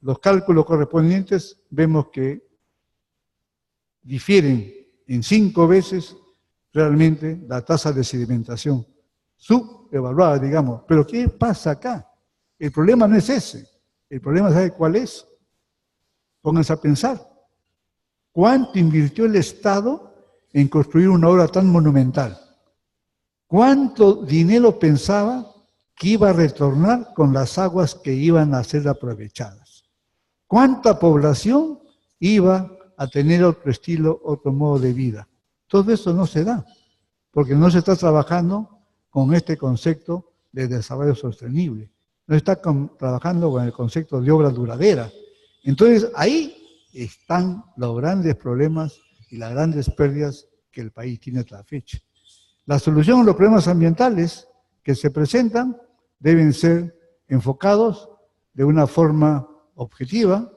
los cálculos correspondientes, vemos que difieren en 5 veces realmente la tasa de sedimentación, subevaluada, digamos. Pero ¿qué pasa acá? El problema no es ese. El problema, ¿sabe cuál es? Pónganse a pensar. ¿Cuánto invirtió el Estado en construir una obra tan monumental? ¿Cuánto dinero pensaba que iba a retornar con las aguas que iban a ser aprovechadas? ¿Cuánta población iba a tener otro estilo, otro modo de vida? Todo eso no se da, porque no se está trabajando con este concepto de desarrollo sostenible. No está trabajando con el concepto de obra duradera. Entonces, ahí están los grandes problemas y las grandes pérdidas que el país tiene hasta la fecha. La solución a los problemas ambientales que se presentan deben ser enfocados de una forma objetiva,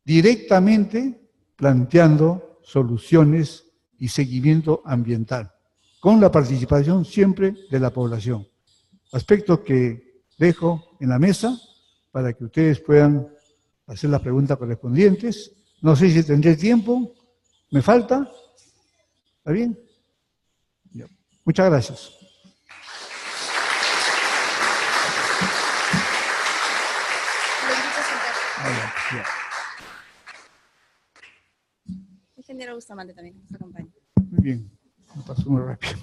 directamente planteando soluciones y seguimiento ambiental, con la participación siempre de la población. Aspectos que dejo en la mesa para que ustedes puedan hacer las preguntas correspondientes. No sé si tendré tiempo. ¿Me falta? ¿Está bien? Ya. Muchas gracias. Ingeniero Bustamante también nos acompaña. Muy bien. Me pasó muy rápido.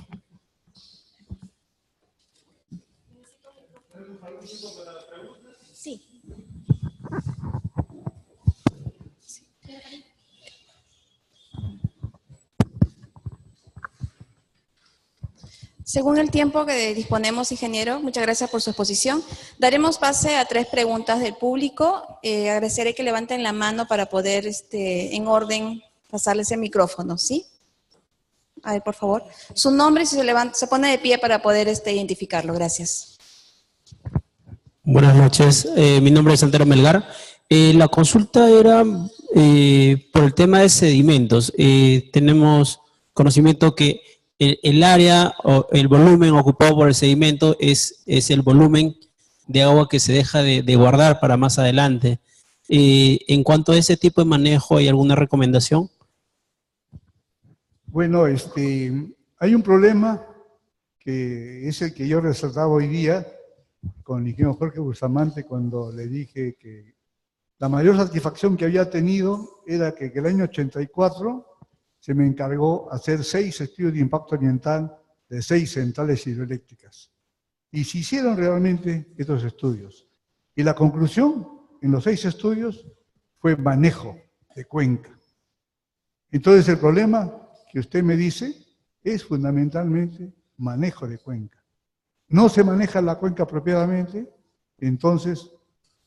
Sí. Según el tiempo que disponemos, ingeniero, muchas gracias por su exposición. Daremos pase a 3 preguntas del público. Agradeceré que levanten la mano para poder, en orden, pasarles el micrófono, ¿sí? A ver, por favor. Su nombre y si se pone de pie para poder identificarlo. Gracias. Buenas noches. Mi nombre es Santero Melgar. La consulta era por el tema de sedimentos. Tenemos conocimiento que el área o el volumen ocupado por el sedimento es el volumen de agua que se deja de guardar para más adelante. En cuanto a ese tipo de manejo, ¿hay alguna recomendación? Bueno, hay un problema que es el que yo resaltaba hoy día con el ingeniero Jorge Bustamante cuando le dije que la mayor satisfacción que había tenido era que en el año 84 se me encargó hacer 6 estudios de impacto ambiental de 6 centrales hidroeléctricas. Y se hicieron realmente estos estudios. Y la conclusión en los 6 estudios fue manejo de cuenca. Entonces el problema que usted me dice es fundamentalmente manejo de cuenca. No se maneja la cuenca apropiadamente, entonces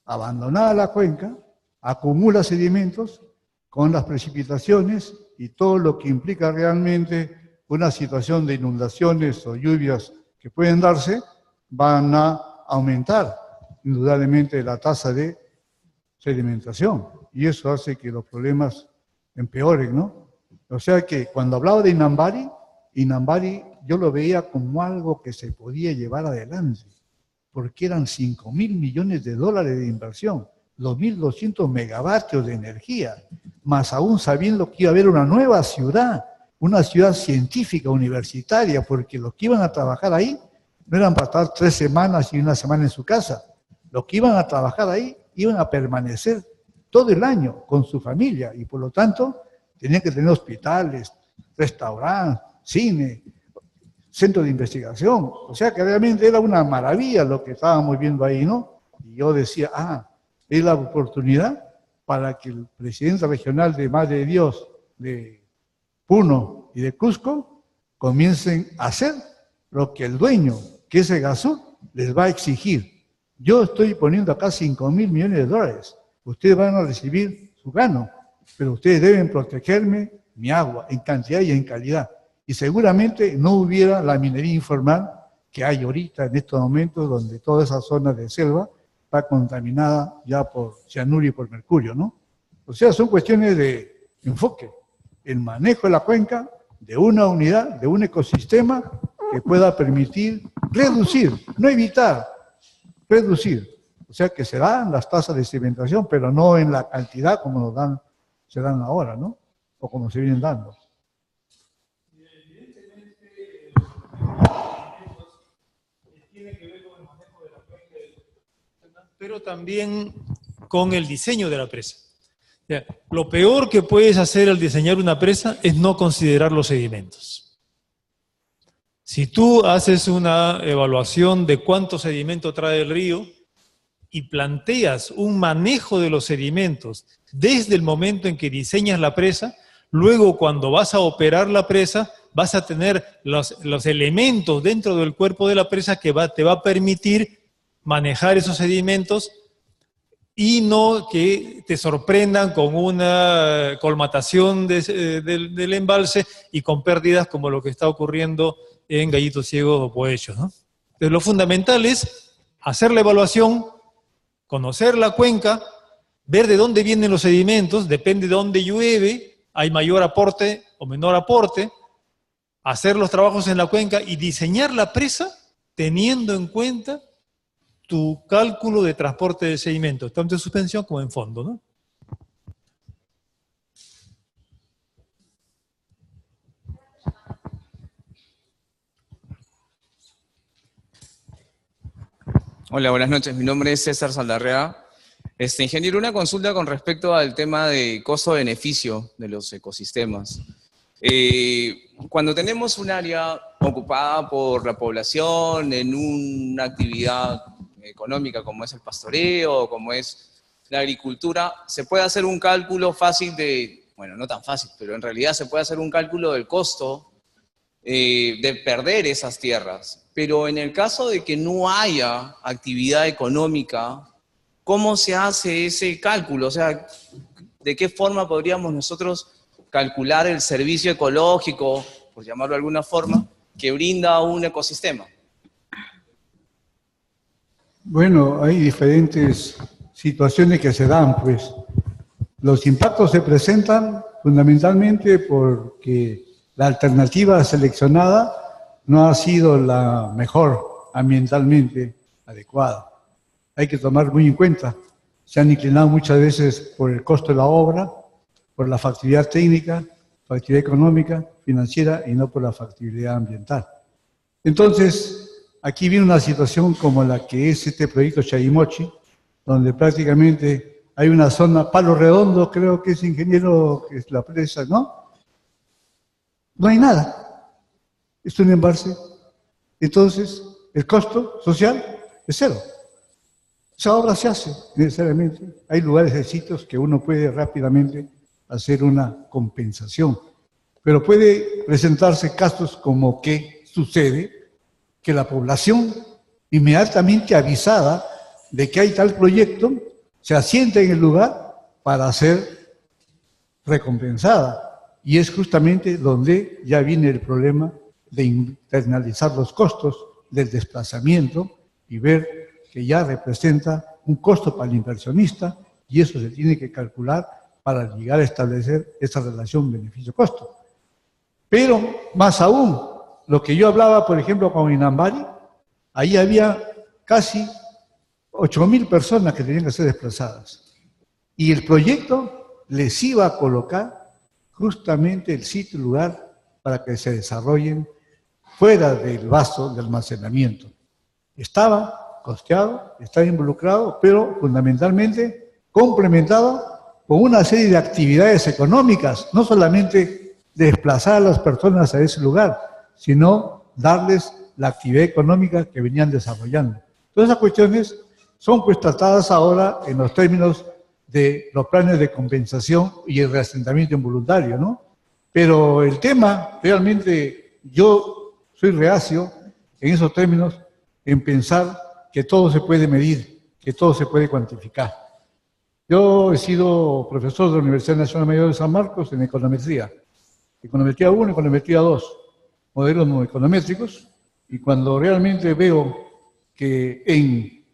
abandonada la cuenca, acumula sedimentos con las precipitaciones y todo lo que implica realmente una situación de inundaciones o lluvias que pueden darse, van a aumentar indudablemente la tasa de sedimentación. Y eso hace que los problemas empeoren, ¿no? O sea que cuando hablaba de Inambari, yo lo veía como algo que se podía llevar adelante, porque eran 5.000 millones de dólares de inversión, 2.200 megavatios de energía, más aún sabiendo que iba a haber una nueva ciudad, una ciudad científica universitaria, porque los que iban a trabajar ahí no eran para estar 3 semanas y 1 semana en su casa. Los que iban a trabajar ahí iban a permanecer todo el año con su familia y por lo tanto tenían que tener hospitales, restaurantes, cine, centro de investigación. O sea que realmente era una maravilla lo que estábamos viendo ahí, ¿no? Y yo decía, es la oportunidad para que el presidente regional de Madre de Dios, de Puno y de Cusco, comiencen a hacer lo que el dueño, que es Egasur, les va a exigir. Yo estoy poniendo acá 5.000 millones de dólares. Ustedes van a recibir su gano, pero ustedes deben protegerme mi agua en cantidad y en calidad. Y seguramente no hubiera la minería informal que hay ahorita en estos momentos, donde toda esa zona de selva está contaminada ya por cianuro y por mercurio, ¿no? O sea, son cuestiones de enfoque. El manejo de la cuenca, de una unidad, de un ecosistema que pueda permitir reducir, no evitar, reducir. O sea, que se dan las tasas de sedimentación, pero no en la cantidad como se dan ahora, ¿no? O como se vienen dando. Tiene que ver con el manejo de la cuenca, pero también con el diseño de la presa. O sea, lo peor que puedes hacer al diseñar una presa es no considerar los sedimentos. Si tú haces una evaluación de cuánto sedimento trae el río y planteas un manejo de los sedimentos desde el momento en que diseñas la presa, luego cuando vas a operar la presa, vas a tener los elementos dentro del cuerpo de la presa que te va a permitir manejar esos sedimentos y no que te sorprendan con una colmatación del embalse y con pérdidas como lo que está ocurriendo en Gallito Ciego o Poechos, ¿no? Entonces, lo fundamental es hacer la evaluación, conocer la cuenca, ver de dónde vienen los sedimentos, depende de dónde llueve, hay mayor aporte o menor aporte, hacer los trabajos en la cuenca y diseñar la presa teniendo en cuenta tu cálculo de transporte de sedimentos, tanto en suspensión como en fondo, ¿no? Hola, buenas noches. Mi nombre es César Saldarrea. Ingeniero, una consulta con respecto al tema de costo-beneficio de los ecosistemas. Cuando tenemos un área ocupada por la población en una actividad económica como es el pastoreo, como es la agricultura, se puede hacer un cálculo fácil bueno, no tan fácil, pero en realidad se puede hacer un cálculo del costo de perder esas tierras. Pero en el caso de que no haya actividad económica, ¿cómo se hace ese cálculo? O sea, ¿de qué forma podríamos nosotros calcular el servicio ecológico, por llamarlo de alguna forma, que brinda un ecosistema? Bueno, hay diferentes situaciones que se dan, pues. Los impactos se presentan fundamentalmente porque la alternativa seleccionada no ha sido la mejor ambientalmente adecuada. Hay que tomar muy en cuenta. Se han inclinado muchas veces por el costo de la obra, por la factibilidad técnica, factibilidad económica, financiera y no por la factibilidad ambiental. Entonces, aquí viene una situación como la que es este proyecto Chayimochi, donde prácticamente hay una zona, Palo Redondo, creo que es ingeniero, que es la presa, ¿no? No hay nada. Es un embalse. Entonces, el costo social es cero. Esa obra se hace necesariamente. Hay lugares, hay sitios que uno puede rápidamente hacer una compensación. Pero puede presentarse casos como que sucede que la población inmediatamente avisada de que hay tal proyecto se asienta en el lugar para ser recompensada. Y es justamente donde ya viene el problema de internalizar los costos del desplazamiento y ver que ya representa un costo para el inversionista y eso se tiene que calcular para llegar a establecer esa relación beneficio-costo. Pero, más aún, lo que yo hablaba, por ejemplo, con Inambari, ahí había casi 8.000 personas que tenían que ser desplazadas. Y el proyecto les iba a colocar justamente el sitio y lugar para que se desarrollen fuera del vaso de almacenamiento. Estaba costeado, estaba involucrado, pero fundamentalmente complementado con una serie de actividades económicas, no solamente desplazar a las personas a ese lugar, sino darles la actividad económica que venían desarrollando. Todas esas cuestiones son pues tratadas ahora en los términos de los planes de compensación y el reasentamiento involuntario, ¿no? Pero el tema, realmente, yo soy reacio en esos términos, en pensar que todo se puede medir, que todo se puede cuantificar. Yo he sido profesor de la Universidad Nacional Mayor de San Marcos en econometría. Econometría 1, econometría 2, modelos no econométricos, y cuando realmente veo que en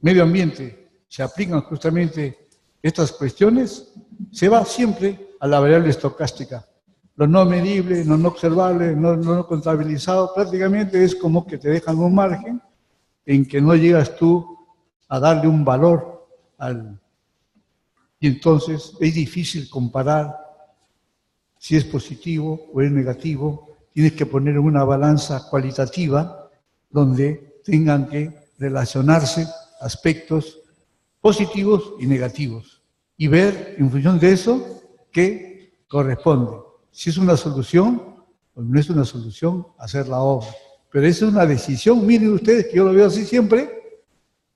medio ambiente se aplican justamente estas cuestiones, se va siempre a la variable estocástica. Lo no medible, lo no observable, no contabilizado, prácticamente es como que te dejan un margen en que no llegas tú a darle un valor al... Y entonces es difícil comparar si es positivo o es negativo. Tienes que poner en una balanza cualitativa donde tengan que relacionarse aspectos positivos y negativos y ver en función de eso qué corresponde. Si es una solución o no es una solución, hacer la obra. Pero esa es una decisión, miren ustedes que yo lo veo así siempre,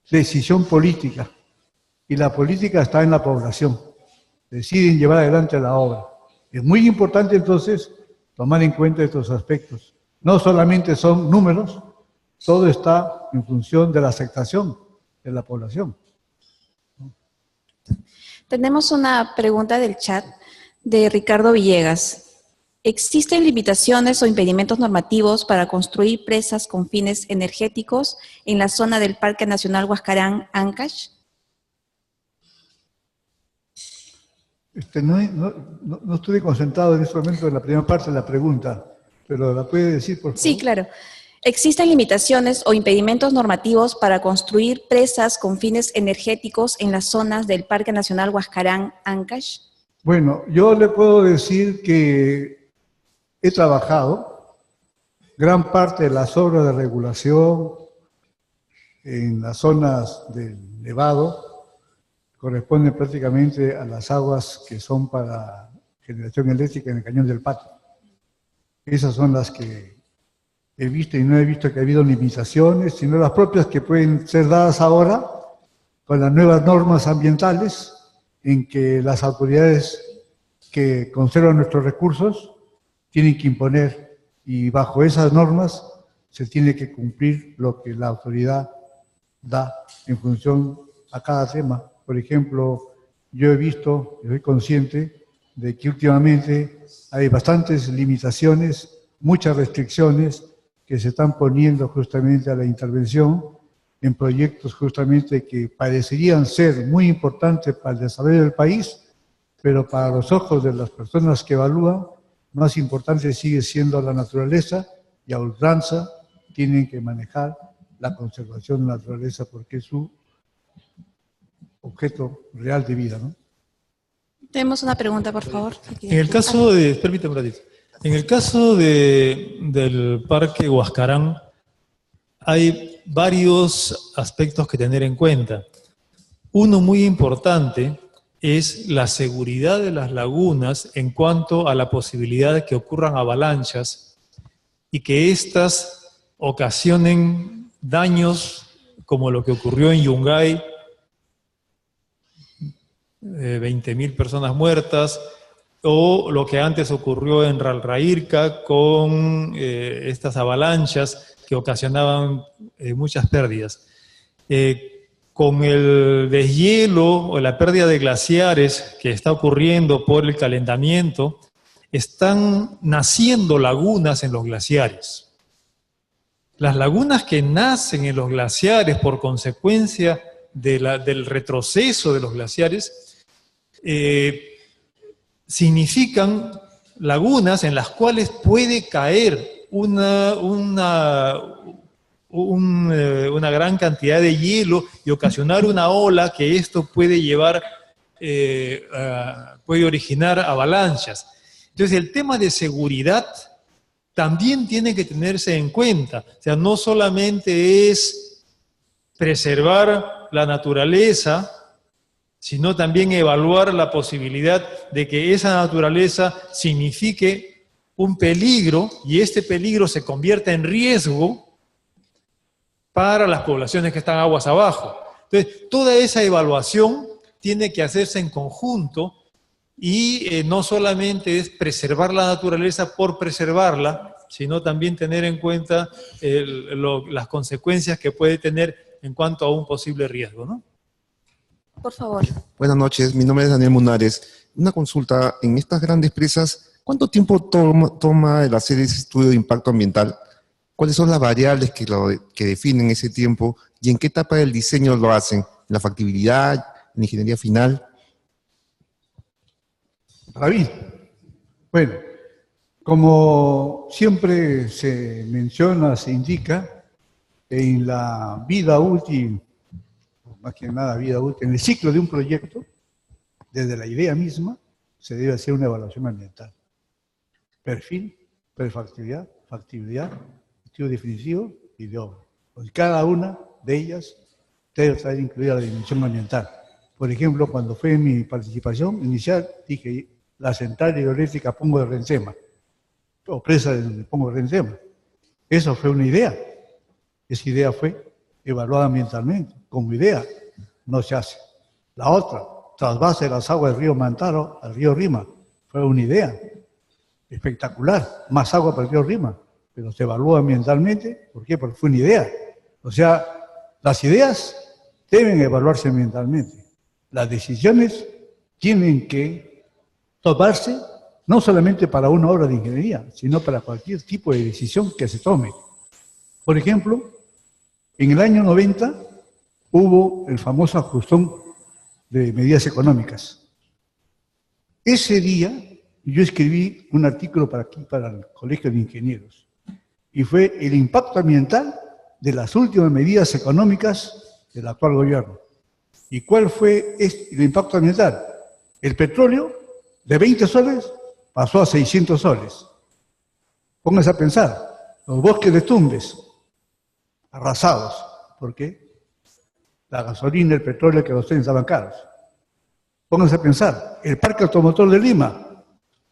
decisión política. Y la política está en la población. Deciden llevar adelante la obra. Es muy importante entonces tomar en cuenta estos aspectos. No solamente son números, todo está en función de la aceptación de la población. Tenemos una pregunta del chat de Ricardo Villegas. ¿Existen limitaciones o impedimentos normativos para construir presas con fines energéticos en la zona del Parque Nacional Huascarán-Ancash? No estuve concentrado en este momento en la primera parte de la pregunta, pero ¿la puede decir, por favor? Sí, claro. ¿Existen limitaciones o impedimentos normativos para construir presas con fines energéticos en las zonas del Parque Nacional Huascarán-Ancash? Bueno, yo le puedo decir que he trabajado gran parte de las obras de regulación en las zonas del Nevado, corresponden prácticamente a las aguas que son para generación eléctrica en el Cañón del Pato. Esas son las que he visto y no he visto que ha habido limitaciones, sino las propias que pueden ser dadas ahora con las nuevas normas ambientales en que las autoridades que conservan nuestros recursos tienen que imponer, y bajo esas normas se tiene que cumplir lo que la autoridad da en función a cada tema. Por ejemplo, yo he visto, y soy consciente de que últimamente hay bastantes limitaciones, muchas restricciones que se están poniendo justamente a la intervención en proyectos justamente que parecerían ser muy importantes para el desarrollo del país, pero para los ojos de las personas que evalúan, más importante sigue siendo la naturaleza, y a ultranza tienen que manejar la conservación de la naturaleza porque es su objeto real de vida, ¿no? Tenemos una pregunta, por favor. En el caso de, permítame un ratito, en el caso del Parque Huascarán, hay varios aspectos que tener en cuenta. Uno muy importante es la seguridad de las lagunas en cuanto a la posibilidad de que ocurran avalanchas y que éstas ocasionen daños como lo que ocurrió en Yungay, 20.000 personas muertas, o lo que antes ocurrió en Ralraírca con estas avalanchas que ocasionaban muchas pérdidas. Con el deshielo o la pérdida de glaciares que está ocurriendo por el calentamiento, están naciendo lagunas en los glaciares. Las lagunas que nacen en los glaciares por consecuencia del retroceso de los glaciares significan lagunas en las cuales puede caer una gran cantidad de hielo y ocasionar una ola que esto puede llevar, puede originar avalanchas. Entonces el tema de seguridad también tiene que tenerse en cuenta. O sea, no solamente es preservar la naturaleza, sino también evaluar la posibilidad de que esa naturaleza signifique un peligro y este peligro se convierta en riesgo para las poblaciones que están aguas abajo. Entonces, toda esa evaluación tiene que hacerse en conjunto y no solamente es preservar la naturaleza por preservarla, sino también tener en cuenta las consecuencias que puede tener en cuanto a un posible riesgo, ¿no? Por favor. Buenas noches, mi nombre es Daniel Munares. Una consulta, en estas grandes presas, ¿cuánto tiempo toma el hacer ese estudio de impacto ambiental? ¿Cuáles son las variables que definen ese tiempo y en qué etapa del diseño lo hacen? ¿En la factibilidad, en la ingeniería final? David, bueno, como siempre se menciona, se indica, en la vida útil, más que nada vida útil, en el ciclo de un proyecto, desde la idea misma, se debe hacer una evaluación ambiental. Perfil, prefactibilidad, factibilidad, estudio definitivo y de obra. Pues cada una de ellas debe estar incluida la dimensión ambiental. Por ejemplo, cuando fue mi participación inicial, dije, la central hidroeléctrica Pongo de Rencema, o presa de Pongo de Rencema. Eso fue una idea. Esa idea fue evaluada ambientalmente. Como idea, no se hace. La otra, trasvase de las aguas del río Mantaro al río Rima, fue una idea espectacular. Más agua para el río Rima, pero se evaluó ambientalmente. ¿Por qué? Porque fue una idea. O sea, las ideas deben evaluarse ambientalmente. Las decisiones tienen que tomarse no solamente para una obra de ingeniería, sino para cualquier tipo de decisión que se tome. Por ejemplo, en el año 90 hubo el famoso ajustón de medidas económicas. Ese día yo escribí un artículo para aquí, para el Colegio de Ingenieros, y fue el impacto ambiental de las últimas medidas económicas del actual gobierno. ¿Y cuál fue el impacto ambiental? El petróleo de 20 soles pasó a 600 soles. Pónganse a pensar, los bosques de Tumbes arrasados. ¿Por qué? La gasolina, el petróleo que los trenes estaban caros. Pónganse a pensar, el parque automotor de Lima,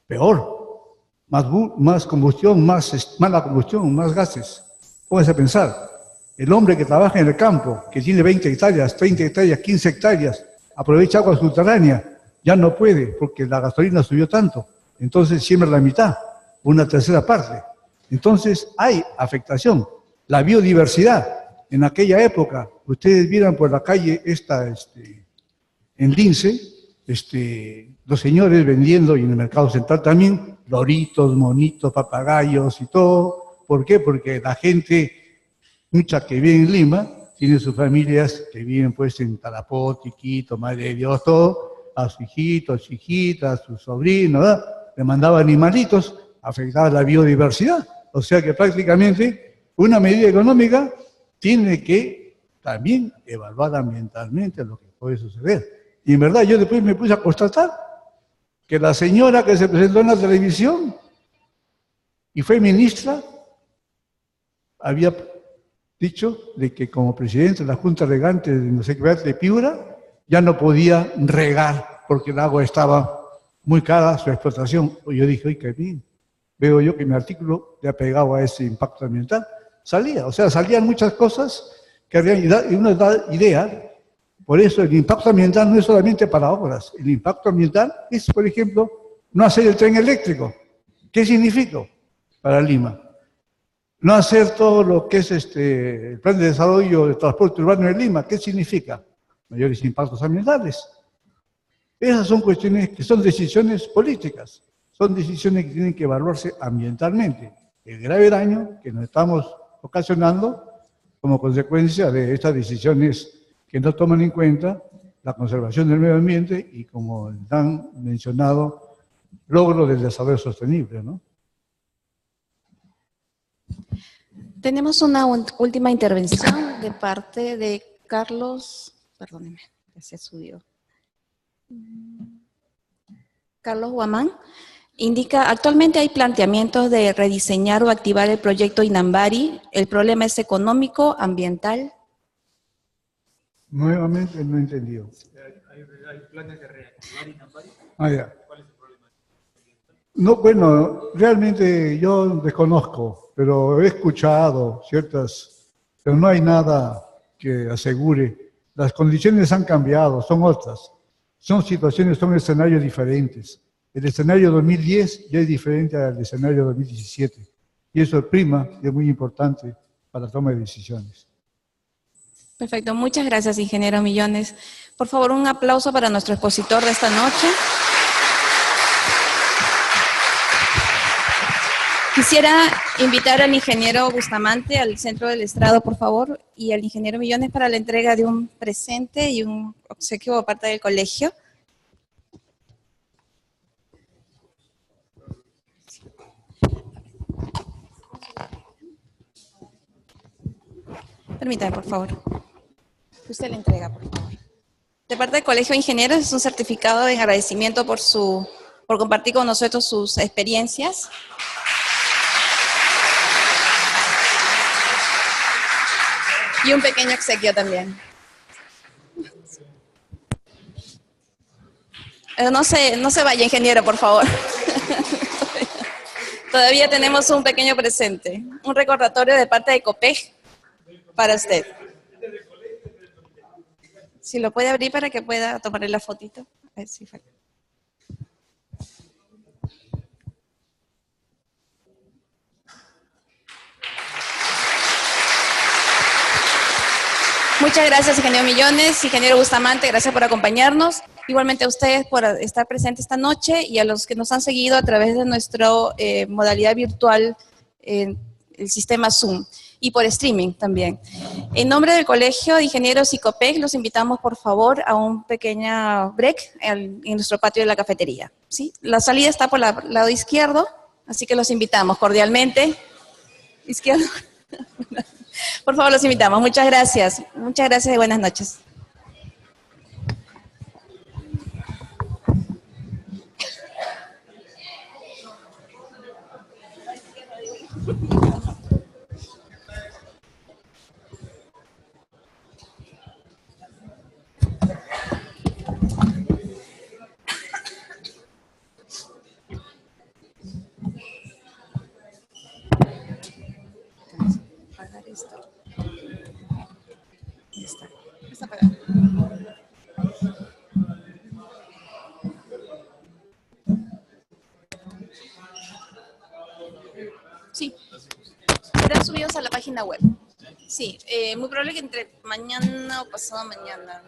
peor, más combustión, mala combustión, más gases. Pónganse a pensar, el hombre que trabaja en el campo, que tiene 20 hectáreas, 30 hectáreas, 15 hectáreas, aprovecha agua subterránea, ya no puede porque la gasolina subió tanto. Entonces siembra la mitad, una tercera parte. Entonces hay afectación. La biodiversidad, en aquella época, ustedes vieran por la calle en Lince, los señores vendiendo, y en el mercado central también, loritos, monitos, papagayos y todo. ¿Por qué? Porque la gente, mucha que vive en Lima, tiene sus familias que viven pues en Tarapoto, Quito, Madre de Dios, todo, a sus hijitos, hijitas, a sus sobrinos, ¿verdad? Le mandaba animalitos, afectaba la biodiversidad. O sea que prácticamente una medida económica tiene que también evaluar ambientalmente lo que puede suceder. Y en verdad yo después me puse a constatar que la señora que se presentó en la televisión y fue ministra había dicho de que como presidente de la Junta Regante de no sé qué de Piura ya no podía regar porque el agua estaba muy cara, su explotación. Yo dije, oye, qué bien. Veo yo que mi artículo le ha pegado a ese impacto ambiental. Salían muchas cosas que habían, y uno da idea. Por eso el impacto ambiental no es solamente para obras. El impacto ambiental es, por ejemplo, no hacer el tren eléctrico. ¿Qué significa para Lima? No hacer todo lo que es el plan de desarrollo de transporte urbano en Lima. ¿Qué significa? Mayores impactos ambientales. Esas son cuestiones que son decisiones políticas. Son decisiones que tienen que evaluarse ambientalmente. El grave daño que nos estamos ocasionando como consecuencia de estas decisiones que no toman en cuenta la conservación del medio ambiente y, como han mencionado, logro del desarrollo sostenible, ¿no? Tenemos una última intervención de parte de Carlos, perdóneme, ya se subió. Carlos Guamán indica, actualmente hay planteamientos de rediseñar o activar el proyecto Inambari. ¿El problema es económico, ambiental? Nuevamente no he entendido. ¿Hay planes de reactivar Inambari? Ya. No, bueno, realmente yo desconozco, pero he escuchado ciertas, pero no hay nada que asegure. Las condiciones han cambiado, son otras. Son situaciones, son escenarios diferentes. El escenario 2010 ya es diferente al escenario 2017. Y eso prima y es muy importante para la toma de decisiones. Perfecto, muchas gracias, ingeniero Millones. Por favor, un aplauso para nuestro expositor de esta noche. Quisiera invitar al ingeniero Bustamante al centro del estrado, por favor, y al ingeniero Millones para la entrega de un presente y un obsequio por parte del colegio. Permítame, por favor. Usted le entrega, por favor. De parte del Colegio de Ingenieros es un certificado de agradecimiento por compartir con nosotros sus experiencias. Y un pequeño obsequio también. No se vaya, ingeniero, por favor. Todavía tenemos un pequeño presente. Un recordatorio de parte de COPEG para usted. Si lo puede abrir para que pueda tomarle la fotito. A ver si fue. Muchas gracias, ingeniero Millones, ingeniero Bustamante, gracias por acompañarnos. Igualmente a ustedes por estar presentes esta noche y a los que nos han seguido a través de nuestra modalidad virtual, el sistema Zoom, y por streaming también. En nombre del Colegio de Ingenieros y COPEG, los invitamos por favor a un pequeño break en nuestro patio de la cafetería. ¿Sí? La salida está por el lado izquierdo, así que los invitamos cordialmente. ¿Izquierdo? Por favor, los invitamos. Muchas gracias. Muchas gracias y buenas noches. Sí, serán subidos a la página web. Sí, muy probable que entre mañana o pasado mañana.